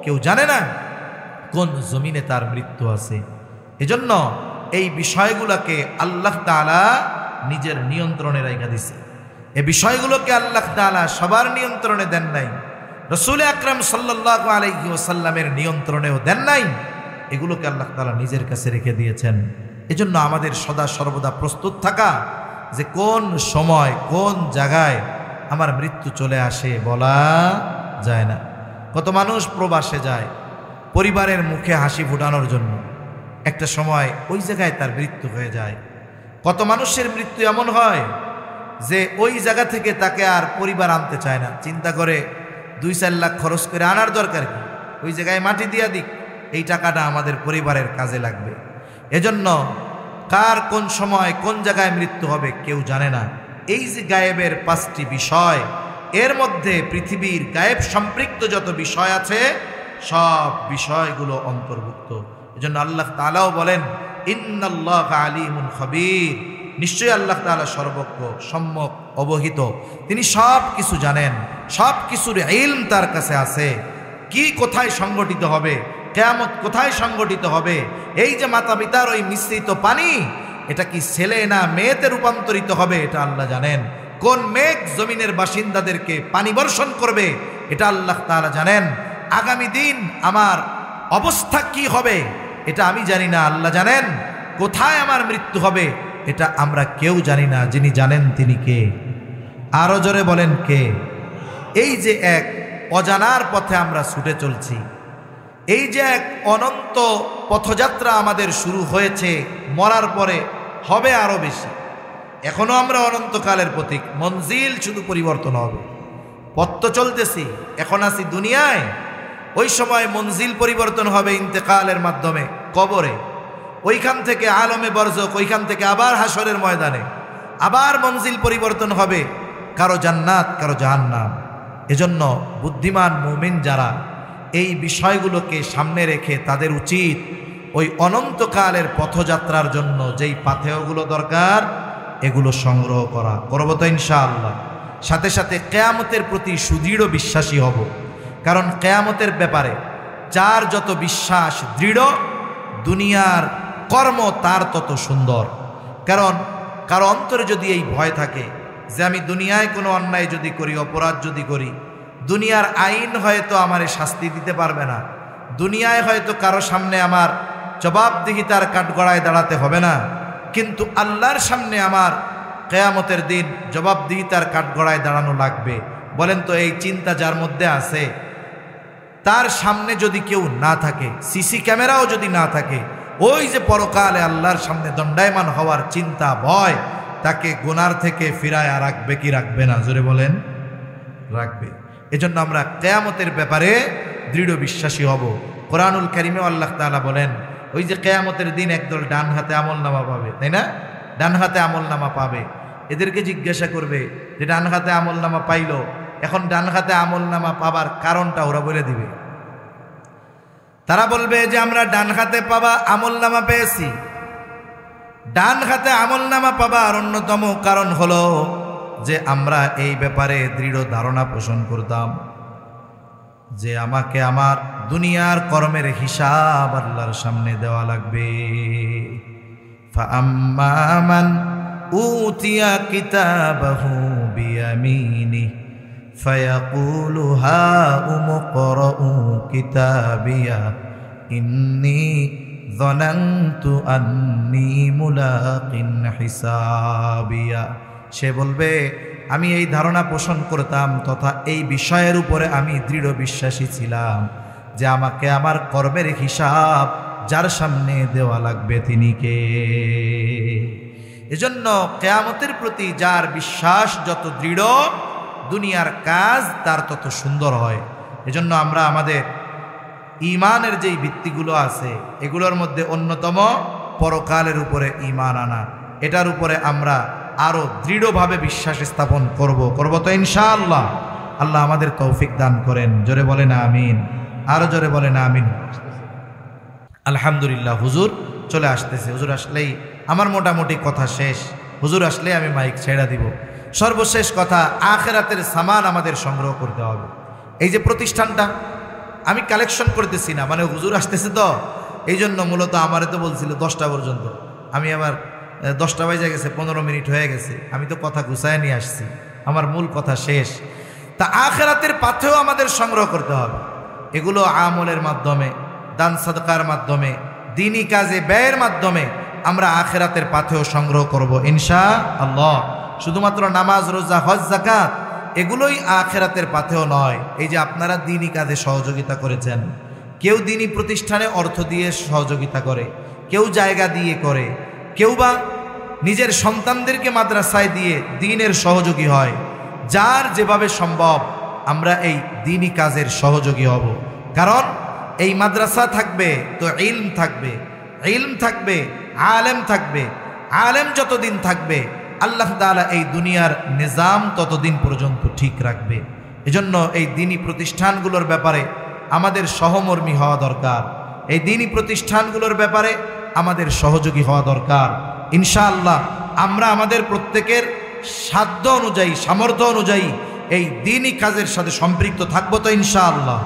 কেউ জানে না কোন জমিনে তার মৃত্যু আছে। এজন্য এই বিষয়গুলোকে আল্লাহ তাআলা নিজের নিয়ন্ত্রণে রাখা দিছে। এই বিষয়গুলোকে আল্লাহ তাআলা সবার নিয়ন্ত্রণে দেন নাই, রাসূল আকরাম সাল্লাল্লাহু আলাইহি ওয়াসাল্লামের নিয়ন্ত্রণেও দেন নাই। এগুলোকে আল্লাহ তাআলা নিজের কাছে রেখে দিয়েছেন। এজন্য আমাদের সদা সর্বদা প্রস্তুত থাকা, যে কোন সময় কোন জায়গায় আমার মৃত্যু চলে আসে বলা যায় না। কত মানুষ প্রবাসে যায় পরিবারের মুখে হাসি ফোটানোর জন্য, একটা সময় ওই জায়গায় তার মৃত্যু হয়ে যায়। কত মানুষের মৃত্যু এমন হয় যে ওই জায়গা থেকে তাকে আর পরিবার আনতে চায় না, চিন্তা করে 2-4 লাখ খরচ করে আনার দরকার কি, ওই জায়গায় মাটি দিয়া দিক, এই টাকাটা আমাদের পরিবারের কাজে লাগবে। এজন্য কার কোন সময় কোন জায়গায় মৃত্যু হবে কেউ জানে না। এই যে গায়েবের 5টি বিষয়, এর মধ্যে পৃথিবীর গায়েব সম্পৃক্ত যত বিষয় আছে সব বিষয়গুলো অন্তর্ভুক্ত। এজন্য আল্লাহ তাআলাও বলেন, ইন্নাল্লাহা আলিমুন খাবীর, নিশ্চয়ই আল্লাহ তাআলা সর্বজ্ঞ, সম্যক অবহিত, তিনি সব কিছু জানেন, সব কিছুর ইলম তার কাছে আছে। কি কোথায় সংগঠিত হবে, কিয়ামত কোথায় সংগঠিত হবে, এই যে মাতা পিতার ওই মিশ্রিত পানি, এটা কি ছেলে না মেয়েতে রূপান্তরিত হবে, এটা আল্লাহ জানেন। কোন মেঘ জমিনের বাসিন্দাদেরকে পানি বর্ষণ করবে, এটা আল্লাহ তাআলা জানেন। আগামী দিন আমার অবস্থা কি হবে, এটা আমি জানি না, আল্লাহ জানেন। কোথায় আমার মৃত্যু হবে, এটা আমরা কেউ জানি না, যিনি জানেন তিনি কে? আরো জোরে বলেন কে? এই যে এক অজানার পথে আমরা ছুটে চলছি, এই যে এক অনন্ত পথযাত্রা আমাদের শুরু হয়েছে, মরার পরে হবে আরো বেশি। এখনো আমরা অনন্তকালের প্রতীক, মঞ্জিল শুধু পরিবর্তন হবে। পথ তো চলতেছি, এখন আছি দুনিয়ায়, ওই সময় মঞ্জিল পরিবর্তন হবে ইন্তেকালের মাধ্যমে কবরে, ওইখান থেকে আলমে বরজক, ওইখান থেকে আবার হাসরের ময়দানে আবার মঞ্জিল পরিবর্তন হবে, কারো জান্নাত কারো জাহান্নাম। এজন্য বুদ্ধিমান মুমিন যারা, এই বিষয়গুলোকে সামনে রেখে তাদের উচিত ওই অনন্তকালের পথযাত্রার জন্য যেই পাথেয়গুলো দরকার এগুলো সংগ্রহ করা। করব তো ইনশাআল্লাহ। সাথে সাথে কিয়ামতের প্রতি সুদৃঢ় বিশ্বাসী হব, কারণ কিয়ামতের ব্যাপারে যার যত বিশ্বাস দৃঢ়, দুনিয়ার কর্ম তার তত সুন্দর। কারণ কারো অন্তরে যদি এই ভয় থাকে যে আমি দুনিয়ায় কোনো অন্যায় যদি করি, অপরাধ যদি করি, দুনিয়ার আইন হয়তো আমারে শাস্তি দিতে পারবে না, দুনিয়ায় হয়তো কারো সামনে আমার জবাবদিহিতার কাঠগড়ায় দাঁড়াতে হবে না, কিন্তু আল্লাহর সামনে আমার কিয়ামতের দিন জবাবদিহিতার কাঠগড়ায় দাঁড়ানো লাগবে। বলেন তো এই চিন্তা যার মধ্যে আছে, তার সামনে যদি কেউ না থাকে, সিসি ক্যামেরাও যদি না থাকে, ওই যে পরকালে আল্লাহর সামনে দণ্ডায়মান হওয়ার চিন্তা, ভয়, তাকে গুনার থেকে ফিরায় রাখবে কি রাখবে না? জোরে বলেন, রাখবে। এজন্য আমরা কিয়ামতের ব্যাপারে দৃঢ় বিশ্বাসী হব। কোরআনুল কারীমে আল্লাহ তাআলা বলেন, ওই যে কিয়ামতের দিন একদল ডান হাতে আমলনামা পাবে, তাই না? ডান হাতে আমলনামা পাবে। এদেরকে জিজ্ঞাসা করবে যে ডান হাতে আমলনামা পাইলো, এখন ডান হাতে আমলনামা পাবার কারণটা ওরা বলে দিবে। তারা বলবে যে আমরা ডান হাতে পাবা আমলনামা পেয়েছি। ডান হাতে আমলনামা পাবার অন্যতম কারণ হলো যে আমরা এই ব্যাপারে দৃঢ় ধারণা পোষণ করতাম যে আমাকে আমার দুনিয়ার কর্মের হিসাব আল্লাহর সামনে দেওয়া লাগবে। ফাআম্মা মান উতিয়া কিতাবাহু বিয়ামিনি ফায়াকুলু হাউমু করাউ কিতাবিয়া ইন্নী যনানতু আন্নী মুলাকিন হিসাবিয়া। সে বলবে আমি এই ধারণা পোষণ করতাম তথা এই বিষয়ের উপরে আমি দৃঢ় বিশ্বাসী ছিলাম যে আমাকে আমার কর্মের হিসাব যার সামনে দেওয়া লাগবে তিনি কে। এজন্য কিয়ামতের প্রতি যার বিশ্বাস যত দৃঢ়, দুনিয়ার কাজ তার তত সুন্দর হয়। এজন্য আমরা আমাদের ঈমানের যেই ভিত্তিগুলো আছে এগুলোর মধ্যে অন্যতম পরকালের উপরে ঈমান আনা। এটার উপরে আমরা আরো দৃঢ়ভাবে বিশ্বাস স্থাপন করব তো ইনশাআল্লাহ। আল্লাহ আমাদের তৌফিক দান করেন। জোরে বলেন আমিন, আরো জোরে বলেন আমিন। আলহামদুলিল্লাহ, হুজুর চলে আসতেছে। হুজুর আসলেই আমার মোটামুটি কথা শেষ। হুজুর আসলে আমি মাইক ছেড়ে দিব। সর্বশেষ কথা, আখিরাতের সামান আমাদের সংগ্রহ করতে হবে। এই যে প্রতিষ্ঠানটা আমি কালেকশন করতেছি না, মানে হুজুর আসতেছে তো এই জন্য মূলত আমারে তো বলছিল 10টা পর্যন্ত, আমি আবার 10টা বাজে গেছে, 15 মিনিট হয়ে গেছে, আমি তো কথা গুছায় নিয়ে আসছি, আমার মূল কথা শেষ। তা আখিরাতের পাথেও আমাদের সংগ্রহ করতে হবে। এগুলো আমলের মাধ্যমে, দান সাদকার মাধ্যমে, দ্বীনি কাজে ব্যয়ের মাধ্যমে আমরা আখিরাতের পাথেও সংগ্রহ করব ইনশাআল্লাহ। শুধুমাত্র নামাজ, রোজা, হজ, যাকাত এগুলোই আখিরাতের পাথেও নয়। এই যে আপনারা দ্বীনি কাজে সহযোগিতা করেছেন, কেউ দ্বীনি প্রতিষ্ঠানে অর্থ দিয়ে সহযোগিতা করে, কেউ জায়গা দিয়ে করে, কেউ বা নিজের সন্তানদেরকে মাদ্রাসায় দিয়ে দ্বীনের সহযোগী হয়। যার যেভাবে সম্ভব আমরা এই দ্বীনি কাজের সহযোগী হব। কারণ এই মাদ্রাসা থাকবে তো ইলম থাকবে, ইলম থাকবে, আলেম থাকবে, আলেম যতদিন থাকবে আল্লাহ তাআলা এই দুনিয়ার নিজাম ততদিন পর্যন্ত ঠিক রাখবে। এজন্য এই দ্বীনি প্রতিষ্ঠানগুলোর ব্যাপারে আমাদের সহমর্মী হওয়া দরকার। এই দ্বীনি প্রতিষ্ঠানগুলোর ব্যাপারে আমাদের সহযোগী হওয়া দরকার। ইনশাআল্লাহ আমরা আমাদের প্রত্যেকের সাধ্য অনুযায়ী, সামর্থ্য অনুযায়ী এই দ্বীনি কাজের সাথে সম্পৃক্ত থাকবো তো ইনশাআল্লাহ।